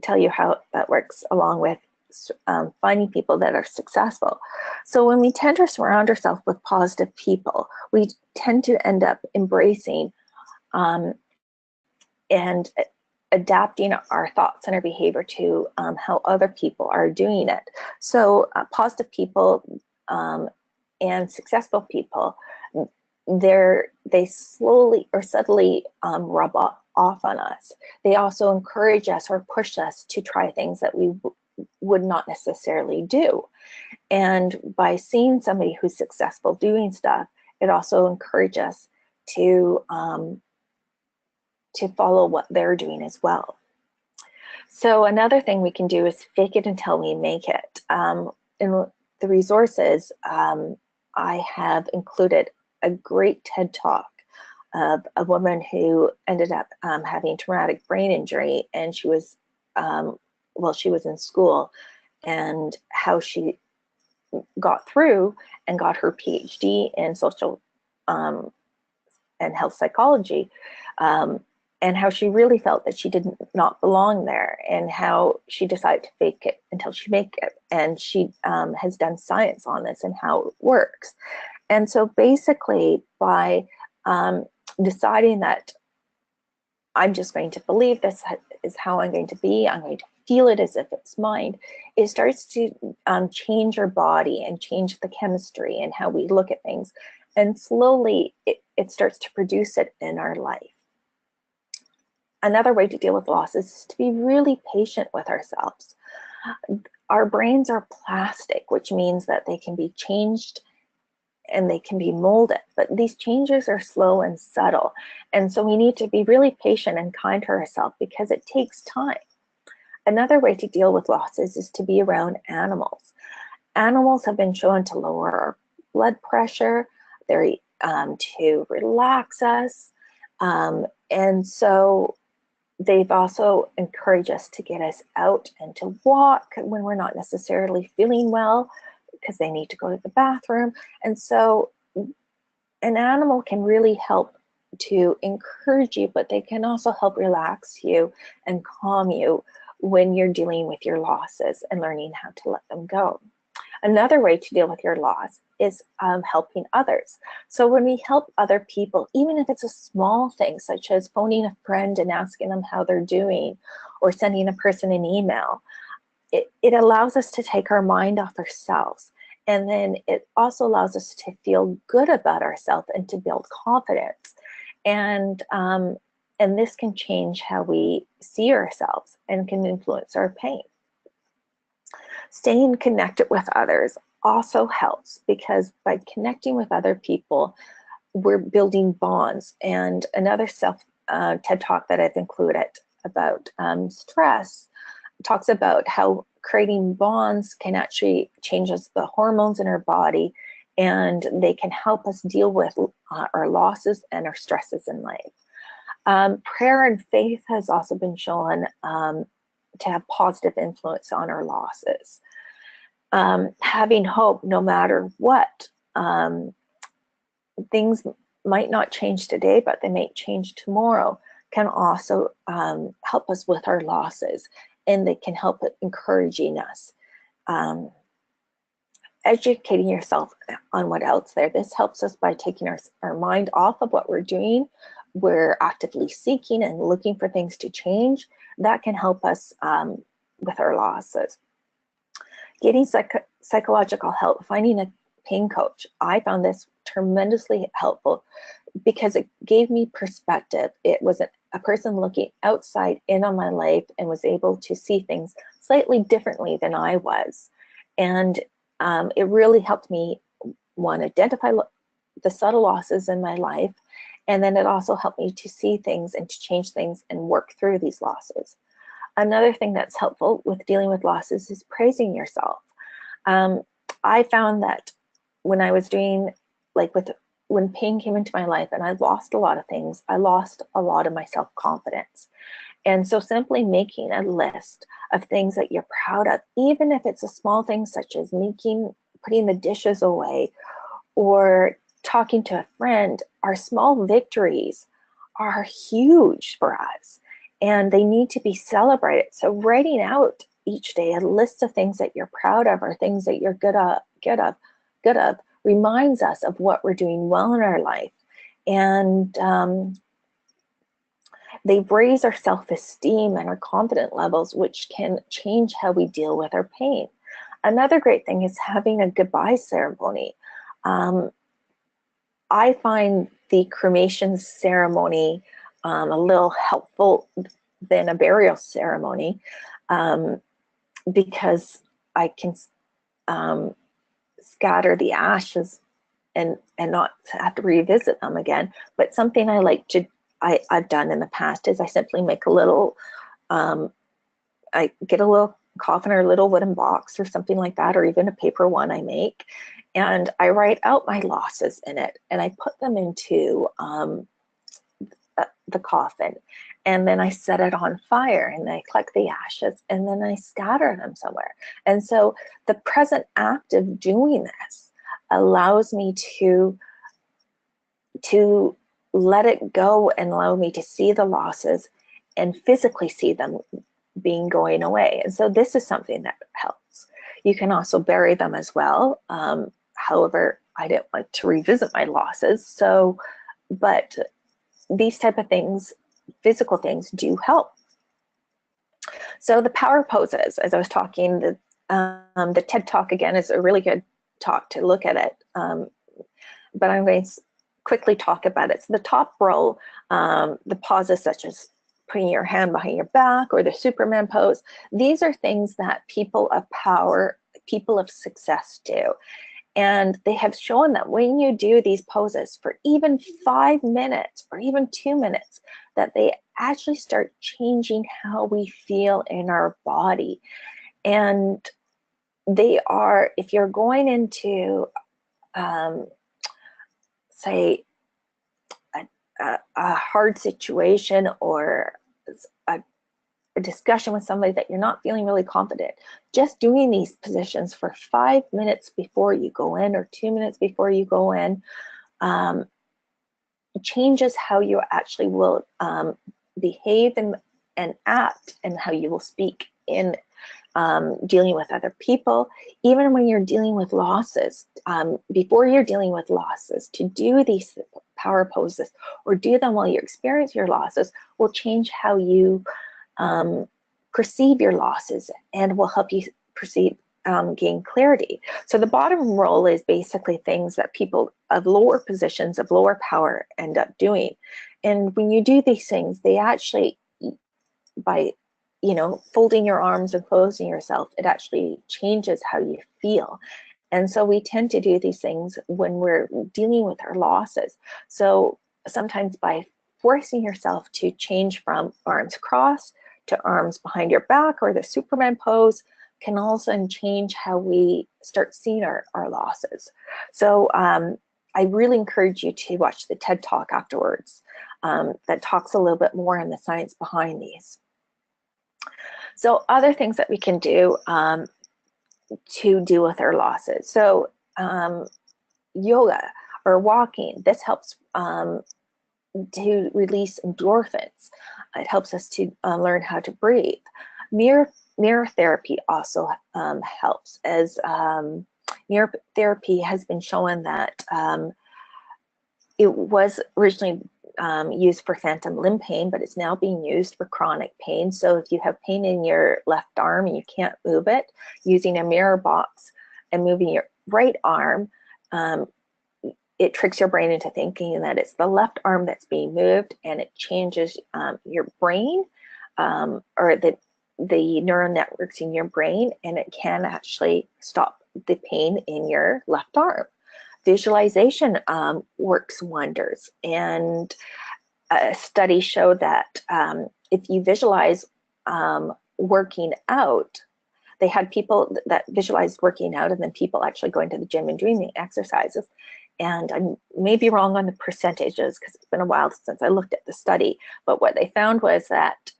tell you how that works, along with finding people that are successful. So when we tend to surround ourselves with positive people, we tend to end up embracing and adapting our thoughts and our behavior to how other people are doing it. So positive people and successful people, they slowly or subtly rub off on us. They also encourage us or push us to try things that we would not necessarily do. And by seeing somebody who's successful doing stuff, it also encourages us to follow what they're doing as well. So another thing we can do is fake it until we make it. In the resources, I have included a great TED Talk of a woman who ended up having traumatic brain injury, and she was, she was in school, and how she got through and got her PhD in social and health psychology, and how she really felt that she did not belong there, and how she decided to fake it until she make it. And she has done science on this and how it works. And so basically, by deciding that I'm just going to believe this is how I'm going to be, I'm going to feel it as if it's mine, it starts to change our body and change the chemistry and how we look at things. And slowly it starts to produce it in our life. Another way to deal with losses is to be really patient with ourselves. Our brains are plastic, which means that they can be changed and they can be molded, but these changes are slow and subtle. And so we need to be really patient and kind to ourselves because it takes time. Another way to deal with losses is to be around animals. Animals have been shown to lower our blood pressure, to relax us. And so they've also encouraged us to get us out and to walk when we're not necessarily feeling well, because they need to go to the bathroom. And so an animal can really help to encourage you, but they can also help relax you and calm you when you're dealing with your losses and learning how to let them go. Another way to deal with your loss is helping others. So when we help other people, even if it's a small thing, such as phoning a friend and asking them how they're doing, or sending a person an email, it allows us to take our mind off ourselves. And then it also allows us to feel good about ourselves and to build confidence. And this can change how we see ourselves and can influence our pain. Staying connected with others also helps, because by connecting with other people, we're building bonds. And another TED Talk that I've included about stress talks about how creating bonds can actually change the hormones in our body, and they can help us deal with our losses and our stresses in life. Prayer and faith has also been shown to have positive influence on our losses. Having hope no matter what. Things might not change today, but they may change tomorrow, can also help us with our losses, and they can help encouraging us. Educating yourself on what else there. This helps us by taking our mind off of what we're doing. We're actively seeking and looking for things to change. That can help us with our losses. Getting psychological help, finding a pain coach. I found this tremendously helpful because it gave me perspective. It was a person looking outside in on my life and was able to see things slightly differently than I was. And it really helped me one, identify the subtle losses in my life, and then it also helped me to see things and to change things and work through these losses. Another thing that's helpful with dealing with losses is praising yourself. I found that when I was doing, like when pain came into my life and I lost a lot of things, I lost a lot of my self-confidence. And so simply making a list of things that you're proud of, even if it's a small thing such as putting the dishes away or talking to a friend, our small victories are huge for us and they need to be celebrated. So writing out each day a list of things that you're proud of or things that you're good of reminds us of what we're doing well in our life. And they raise our self-esteem and our confidence levels, which can change how we deal with our pain. Another great thing is having a goodbye ceremony. I find the cremation ceremony a little helpful than a burial ceremony because I can scatter the ashes and not have to revisit them again. But something I like to I've done in the past is I simply make a little, I get a little coffin or a little wooden box or something like that, or even a paper one I make, and I write out my losses in it and I put them into the coffin, and then I set it on fire and I collect the ashes and then I scatter them somewhere. And so the present act of doing this allows me to let it go and allow me to see the losses and physically see them going away. And so this is something that helps. You can also bury them as well. However, I didn't want to revisit my losses. But these type of things, physical things, do help. So the power poses, as I was talking, the TED Talk again is a really good talk to look at it. But I'm going to quickly talk about it. So the top row, the poses such as putting your hand behind your back or the Superman pose, these are things that people of power, people of success do. And they have shown that when you do these poses for even 5 minutes or even 2 minutes, that they actually start changing how we feel in our body. And they are, if you're going into, say, a hard situation or a discussion with somebody that you're not feeling really confident, just doing these positions for 5 minutes before you go in or 2 minutes before you go in changes how you actually will behave and act and how you will speak in dealing with other people. Even when you're dealing with losses, before you're dealing with losses, to do these power poses or do them while you experience your losses will change how you perceive your losses and will help you gain clarity. So the bottom row is basically things that people of lower positions, of lower power, end up doing. And when you do these things, they actually, by folding your arms and closing yourself, it actually changes how you feel. And so we tend to do these things when we're dealing with our losses. So sometimes by forcing yourself to change from arms crossed to arms behind your back or the Superman pose can also change how we start seeing our losses. So I really encourage you to watch the TED Talk afterwards that talks a little bit more on the science behind these. So other things that we can do to deal with our losses. So yoga or walking, this helps to release endorphins. It helps us to learn how to breathe. Mirror therapy also helps, as mirror therapy has been shown that it was originally used for phantom limb pain, but it's now being used for chronic pain. So if you have pain in your left arm and you can't move it, using a mirror box and moving your right arm, it tricks your brain into thinking that it's the left arm that's being moved, and it changes your brain or the neural networks in your brain, and it can actually stop the pain in your left arm. visualization works wonders. And a study showed that if you visualize working out, they had people that visualized working out and then people actually going to the gym and doing the exercises. And I may be wrong on the percentages because it's been a while since I looked at the study, but what they found was that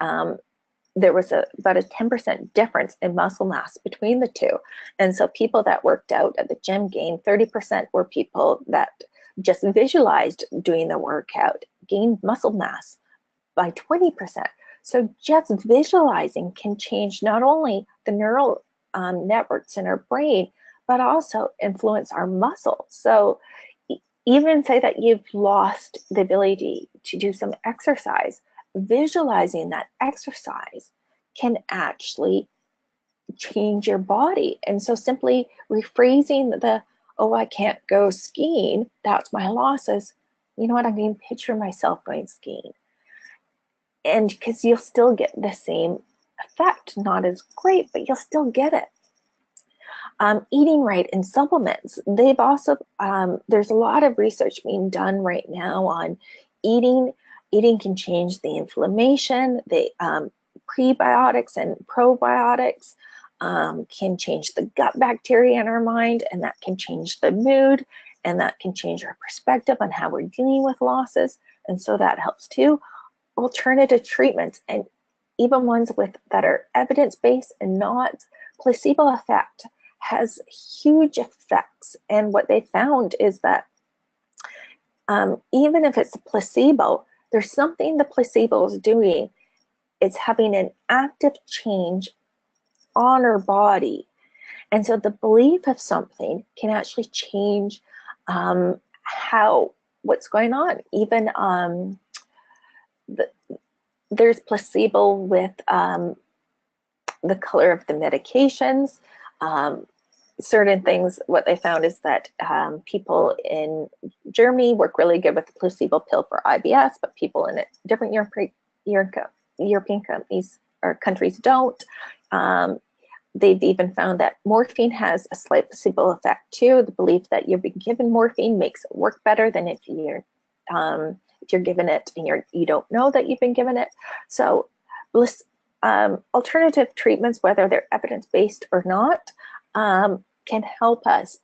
there was about a 10% difference in muscle mass between the two. And so people that worked out at the gym gained 30% were people that just visualized doing the workout gained muscle mass by 20%. So just visualizing can change not only the neural networks in our brain, but also influence our muscles. So even say that you've lost the ability to do some exercise, visualizing that exercise can actually change your body. And so simply rephrasing the, oh, I can't go skiing, that's my losses. You know what, I'm going to picture myself going skiing. And because you'll still get the same effect, not as great, but you'll still get it. Eating right and supplements. They've also, there's a lot of research being done right now on eating. Eating can change the inflammation, the prebiotics and probiotics can change the gut bacteria in our mind, and that can change the mood, and that can change our perspective on how we're dealing with losses. And so that helps too. Alternative treatments, and even ones that are evidence-based and not placebo effect, has huge effects. And what they found is that even if it's a placebo, there's something the placebo is doing. It's having an active change on our body. And so the belief of something can actually change what's going on. Even there's placebo with the color of the medications. Certain things, what they found is that people in Germany work really good with the placebo pill for IBS, but people in different European companies or countries don't. They've even found that morphine has a slight placebo effect too. The belief that you've been given morphine makes it work better than if you're given it and you don't know that you've been given it. So alternative treatments, whether they're evidence-based or not, can help us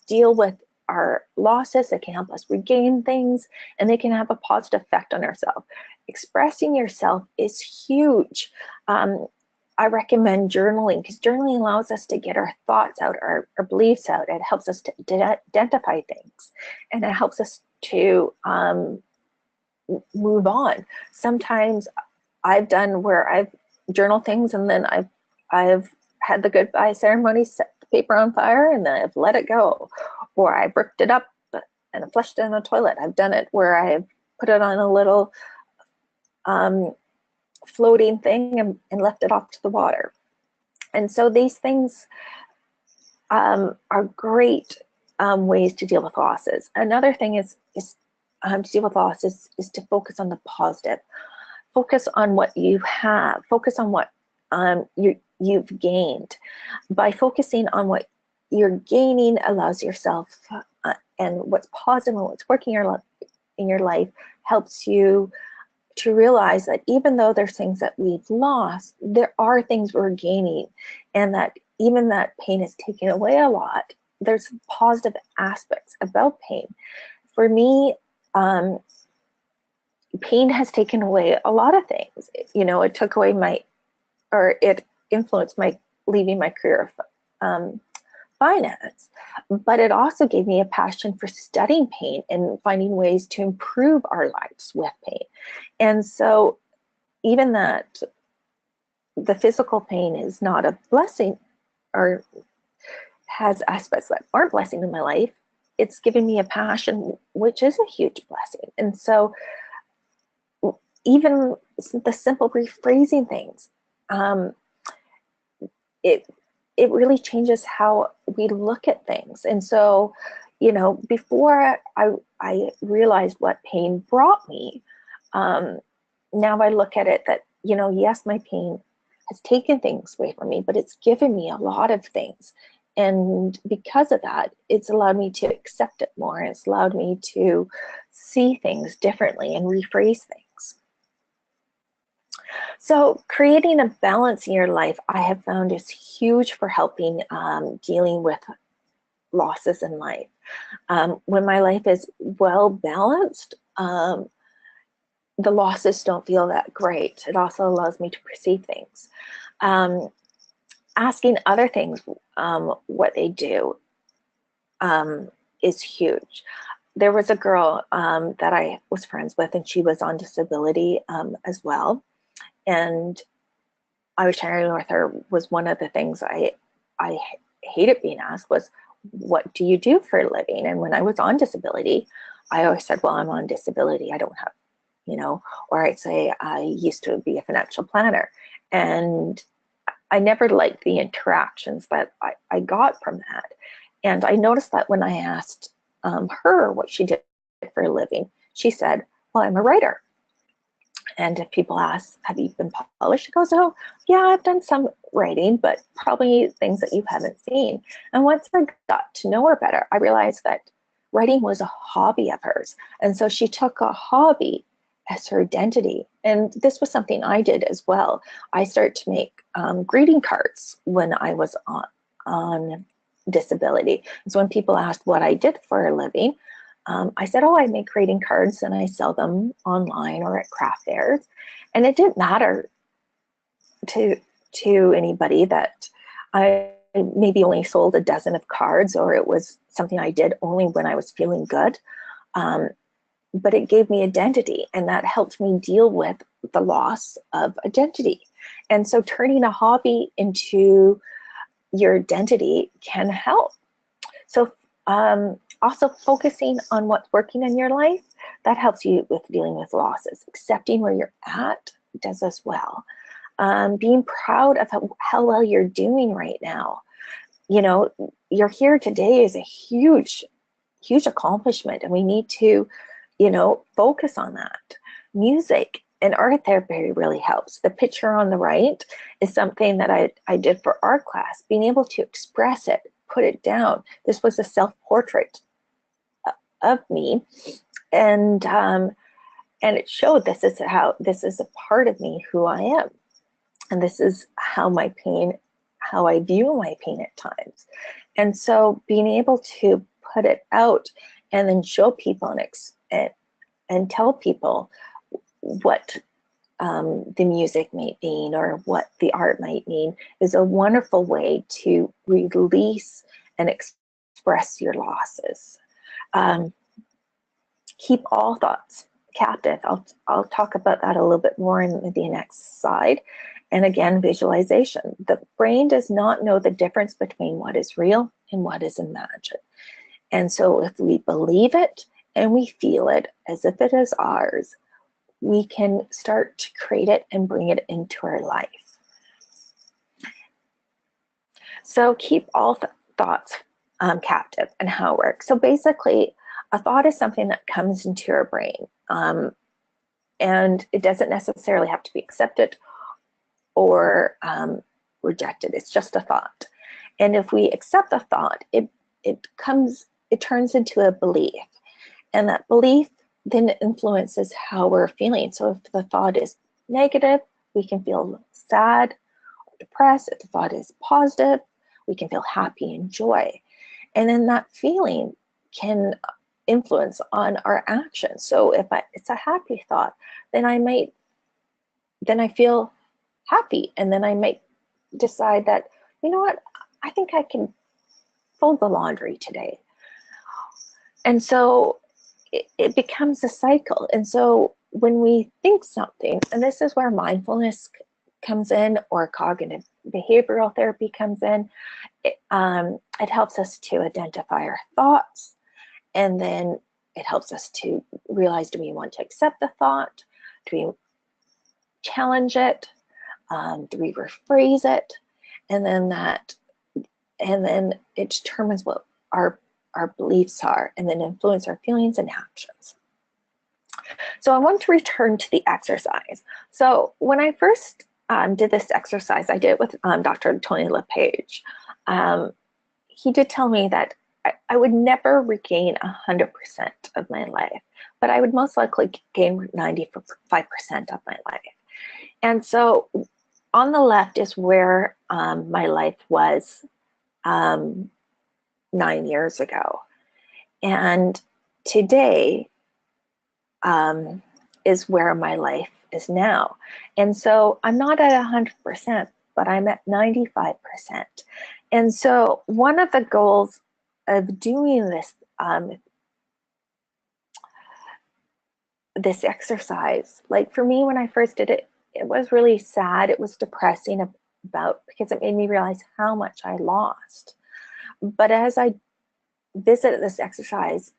deal with our losses. It can help us regain things, and they can have a positive effect on ourselves. Expressing yourself is huge. I recommend journaling, because journaling allows us to get our thoughts out, our beliefs out. It helps us to identify things, and it helps us to move on. Sometimes I've done where I've journaled things and then I've had the goodbye ceremony, set the paper on fire, and then I've let it go. Or I bricked it up and I flushed it in the toilet. I've done it where I've put it on a little floating thing and left it off to the water. And so these things are great ways to deal with losses. Another thing is to deal with losses is to focus on the positive. Focus on what you have. Focus on what you've gained. By focusing on what you're gaining allows yourself and what's positive and what's working in your life helps you to realize that even though there's things that we've lost, there are things we're gaining, and that even that pain is taken away a lot, there's positive aspects about pain. For me, pain has taken away a lot of things. You know, it took away it influenced my leaving my career of finance, but it also gave me a passion for studying pain and finding ways to improve our lives with pain. And so even that the physical pain is not a blessing or has aspects that aren't blessing in my life, it's given me a passion, which is a huge blessing. And so even the simple rephrasing things, it really changes how we look at things. And so, you know, before I realized what pain brought me, now I look at it that, you know, yes, my pain has taken things away from me, but it's given me a lot of things. And because of that, it's allowed me to accept it more. It's allowed me to see things differently and rephrase things. So creating a balance in your life, I have found, is huge for helping dealing with losses in life. When my life is well balanced, the losses don't feel that great. It also allows me to perceive things. Asking other things what they do is huge. There was a girl that I was friends with, and she was on disability as well. And I was sharing with her, was one of the things I hated being asked was, what do you do for a living? And when I was on disability, I always said, well, I'm on disability. I don't have, or I'd say I used to be a financial planner. And I never liked the interactions that I got from that. And I noticed that when I asked her what she did for a living, she said, well, I'm a writer. And if people ask, have you been published? She goes, oh, yeah, I've done some writing, but probably things that you haven't seen. And once I got to know her better, I realized that writing was a hobby of hers. And so she took a hobby as her identity. And this was something I did as well. I started to make greeting cards when I was on disability. So when people asked what I did for a living, I said, oh, I make greeting cards and I sell them online or at craft fairs. And it didn't matter to anybody that I maybe only sold a dozen of cards, or it was something I did only when I was feeling good. But it gave me identity, and that helped me deal with the loss of identity. And so turning a hobby into your identity can help. So also focusing on what's working in your life, that helps you with dealing with losses. Accepting where you're at does as well. Being proud of how well you're doing right now. You're here today is a huge, huge accomplishment, and we need to, focus on that. Music and art therapy really helps. The picture on the right is something that I did for art class, being able to express it, put it down. This was a self-portrait of me, and it showed this is a part of me, who I am, and this is how I view my pain at times. And so being able to put it out and then show people and tell people what the music might mean or what the art might mean is a wonderful way to release and express your losses. Keep all thoughts captive. I'll talk about that a little bit more in the next slide. And again, visualization. The brain does not know the difference between what is real and what is imagined. And so if we believe it and we feel it as if it is ours, we can start to create it and bring it into our life. So keep all thoughts captive, and how it works. So basically, a thought is something that comes into your brain, and it doesn't necessarily have to be accepted or rejected. It's just a thought. And if we accept the thought, it turns into a belief, and that belief then influences how we're feeling. So if the thought is negative, we can feel sad or depressed. If the thought is positive, we can feel happy and joy. And then that feeling can influence on our actions. So if it's a happy thought, then I feel happy, and then I might decide that, you know what, I think I can fold the laundry today. And so it becomes a cycle. And so when we think something, and this is where mindfulness comes in, or cognitive behavioral therapy comes in, it helps us to identify our thoughts, and then it helps us to realize, do we want to accept the thought? Do we challenge it? Do we rephrase it? And then it determines what our beliefs are, and then influence our feelings and actions. So I want to return to the exercise. So when I first did this exercise, I did it with Dr. Tony LePage. he did tell me that I would never regain 100% of my life, but I would most likely gain 95% of my life. And so on the left is where my life was 9 years ago. And today is where my life is now. And so I'm not at 100%, but I'm at 95%. And so one of the goals of doing this this exercise, like for me, when I first did it, it was really sad. It was depressing because it made me realize how much I lost. But as I visited this exercise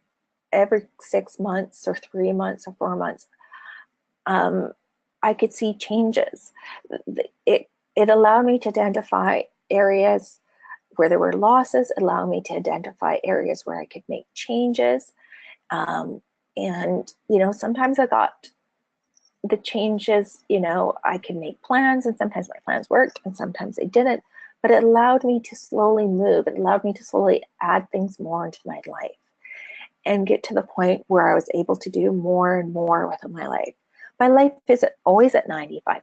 every 6 months or 3 months or 4 months, I could see changes. It allowed me to identify areas where there were losses, allowed me to identify areas where I could make changes. And, sometimes I got the changes, I could make plans, and sometimes my plans worked and sometimes they didn't, but it allowed me to slowly move. It allowed me to slowly add things more into my life and get to the point where I was able to do more and more with my life. My life isn't always at 95%,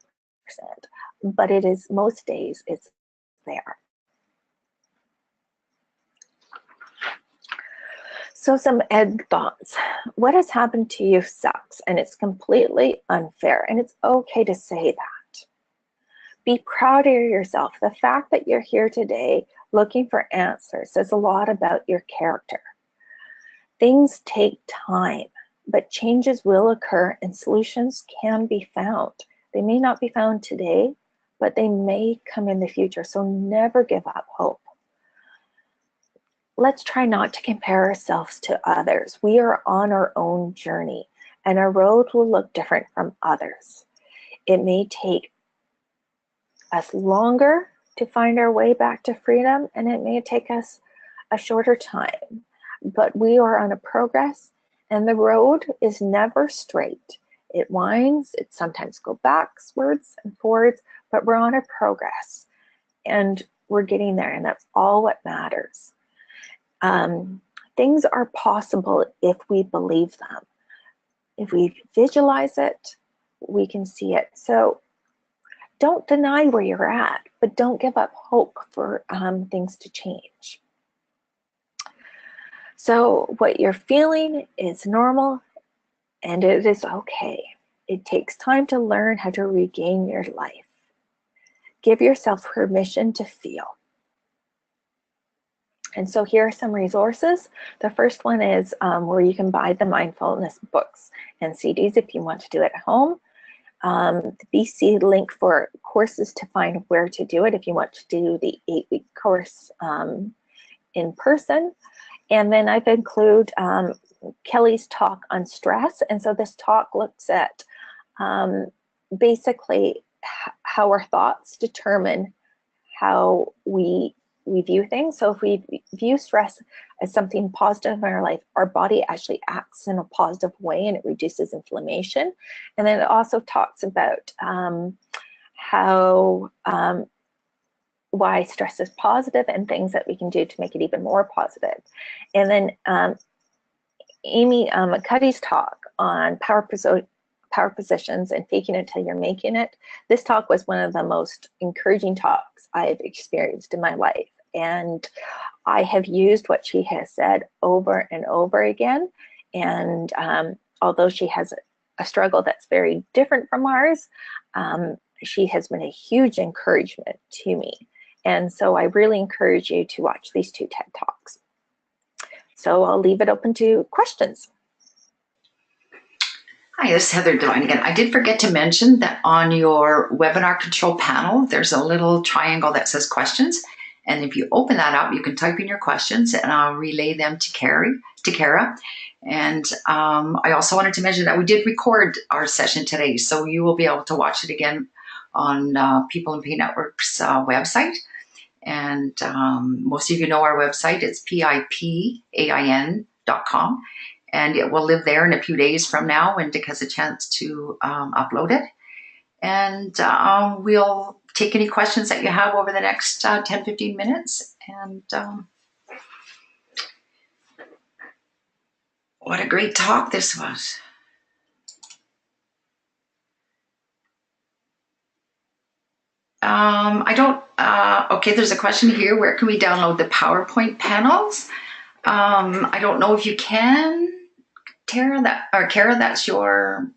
but it is most days it's there. So some end thoughts. What has happened to you sucks, and it's completely unfair, and it's okay to say that. Be proud of yourself. The fact that you're here today looking for answers says a lot about your character. Things take time, but changes will occur and solutions can be found. They may not be found today, but they may come in the future, so never give up hope. Let's try not to compare ourselves to others. We are on our own journey, and our road will look different from others. It may take us longer to find our way back to freedom, and it may take us a shorter time, but we are on a progress, and the road is never straight. It winds, it sometimes goes backwards and forwards, but we're on a progress, and we're getting there, and that's all what matters. Things are possible if we believe them. If we visualize it, we can see it. So don't deny where you're at, but don't give up hope for things to change. So what you're feeling is normal, and it is okay. It takes time to learn how to regain your life. Give yourself permission to feel. And so here are some resources. The first one is where you can buy the mindfulness books and CDs if you want to do it at home. The BC link for courses to find where to do it if you want to do the 8-week course in person. And then I've included Kelly's talk on stress. And so this talk looks at basically how our thoughts determine how we view things. So if we view stress as something positive in our life, our body actually acts in a positive way and it reduces inflammation. And then it also talks about why stress is positive and things that we can do to make it even more positive. And then Amy McCuddy's talk on power positions and faking it till you're making it. This talk was one of the most encouraging talks I've experienced in my life. And I have used what she has said over and over again. And although she has a struggle that's very different from ours, she has been a huge encouragement to me. And so I really encourage you to watch these 2 TED Talks. So I'll leave it open to questions. Hi, this is Heather Devine again. I did forget to mention that on your webinar control panel, there's a little triangle that says questions. And if you open that up, you can type in your questions and I'll relay them to Kara. And I also wanted to mention that we did record our session today, so you will be able to watch it again on People in Pain Network's website. And most of you know our website. It's pipain.com. And it will live there in a few days from now when Dick has a chance to upload it. And we'll take any questions that you have over the next 10-15 minutes. And What a great talk this was. I don't, okay, there's a question here. Where can we download the PowerPoint panels? I don't know if you can, Tara, Kara, that's your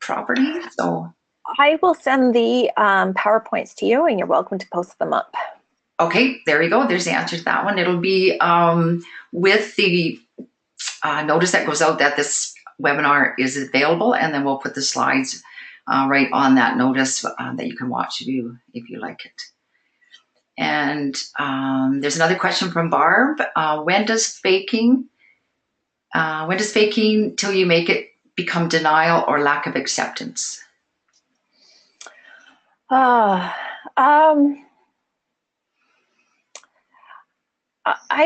property. So I will send the PowerPoints to you, and you're welcome to post them up. okay, there we go. There's the answer to that one. It'll be with the notice that goes out that this webinar is available, and then we'll put the slides right on that notice that you can watch if you like it. And there's another question from Barb. When does faking till you make it become denial or lack of acceptance? I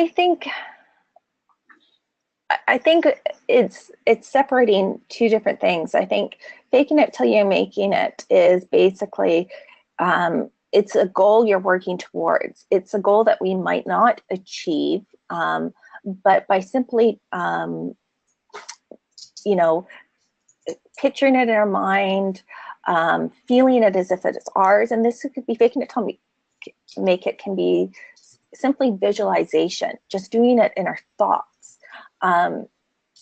think it's separating two different things. I think faking it till you're making it is basically it's a goal you're working towards. It's a goal that we might not achieve, but by simply picturing it in our mind, feeling it as if it's ours, and this could be faking it till make it can be simply visualization, just doing it in our thoughts.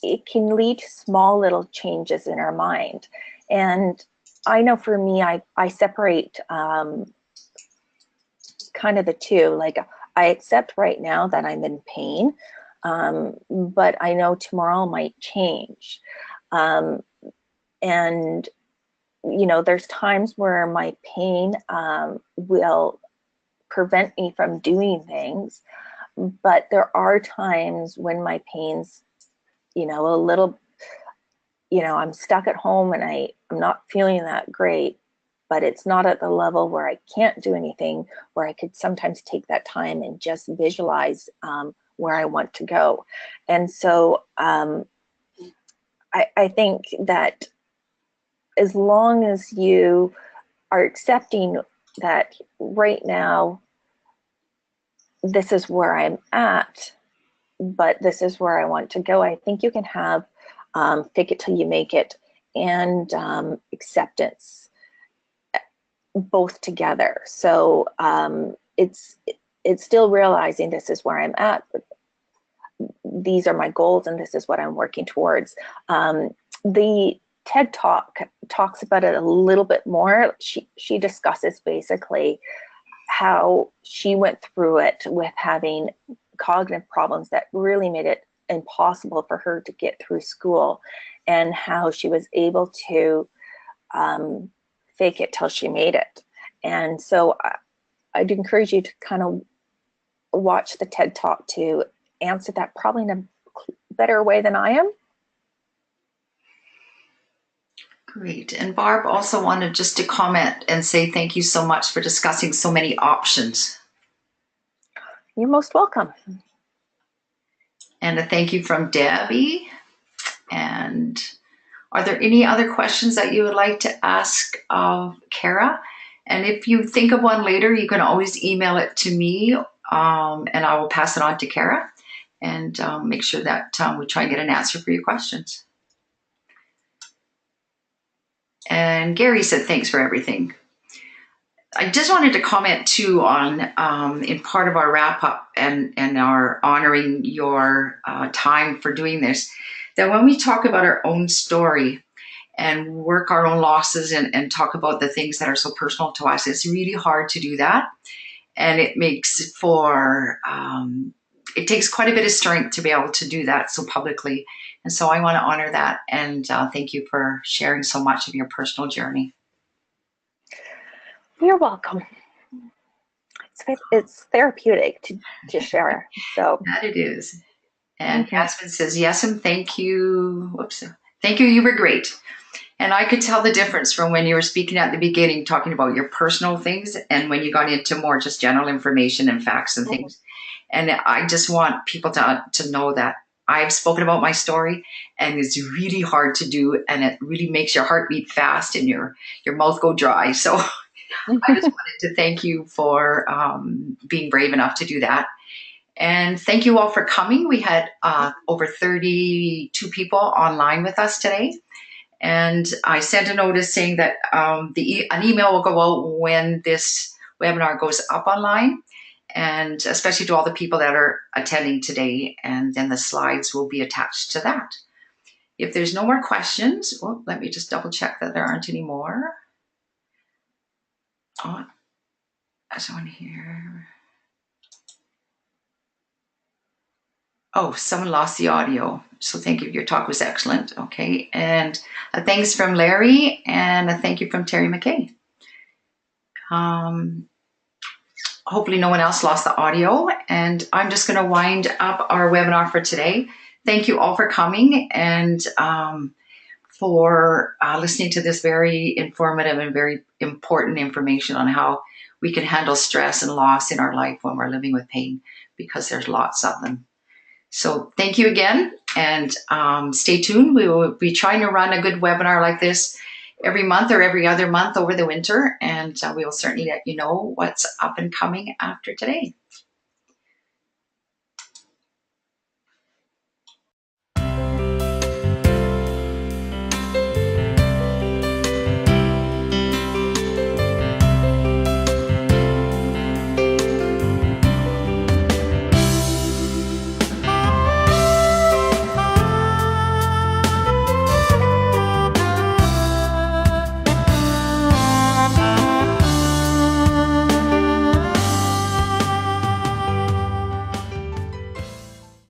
It can lead to small little changes in our mind. And I know for me, I separate kind of the two. Like, I accept right now that I'm in pain, but I know tomorrow might change. And, there's times where my pain will prevent me from doing things, but there are times when my pain's, a little, I'm stuck at home and I'm not feeling that great, but it's not at the level where I can't do anything, where I could sometimes take that time and just visualize where I want to go. And so I think that as long as you are accepting that right now, this is where I'm at, but this is where I want to go, I think you can have fake it till you make it and acceptance both together. So it's still realizing this is where I'm at, but these are my goals and this is what I'm working towards. The TED Talk talks about it a little bit more. She discusses basically how she went through it with having cognitive problems that really made it impossible for her to get through school, and how she was able to fake it till she made it. And so I'd encourage you to kind of watch the TED Talk to answer that probably in a better way than I am. Great. And Barb also wanted just to comment and say thank you so much for discussing so many options. You're most welcome. And a thank you from Debbie. And are there any other questions that you would like to ask of Kara? And if you think of one later, you can always email it to me, and I will pass it on to Kara and make sure that we try and get an answer for your questions. And Gary said, thanks for everything. I just wanted to comment too on, in part of our wrap up and our honoring your time for doing this, that when we talk about our own story and work our own losses and talk about the things that are so personal to us, it's really hard to do that. And it makes for, it takes quite a bit of strength to be able to do that so publicly. And so I want to honor that and thank you for sharing so much of your personal journey. You're welcome. It's therapeutic to share. So that it is. And Yasmin says, yes, and thank you. Whoops. Thank you. You were great. And I could tell the difference from when you were speaking at the beginning, talking about your personal things, and when you got into more just general information and facts and things. And I just want people to know that I've spoken about my story, and it's really hard to do, and it really makes your heart beat fast and your mouth go dry. So I just wanted to thank you for being brave enough to do that. And thank you all for coming. We had over 32 people online with us today. And I sent a notice saying that an email will go out when this webinar goes up online, and especially to all the people that are attending today. And then the slides will be attached to that. If there's no more questions, well, let me just double check that there aren't any more. Oh, someone here. Oh, someone lost the audio. So thank you. Your talk was excellent. Okay. And a thanks from Larry and a thank you from Terry McKay. Hopefully no one else lost the audio. And I'm just going to wind up our webinar for today. Thank you all for coming and for listening to this very informative and very important information on how we can handle stress and loss in our life when we're living with pain, because there's lots of them. So thank you again, and stay tuned. We will be trying to run a good webinar like this every month or every other month over the winter, and we will certainly let you know what's up and coming after today.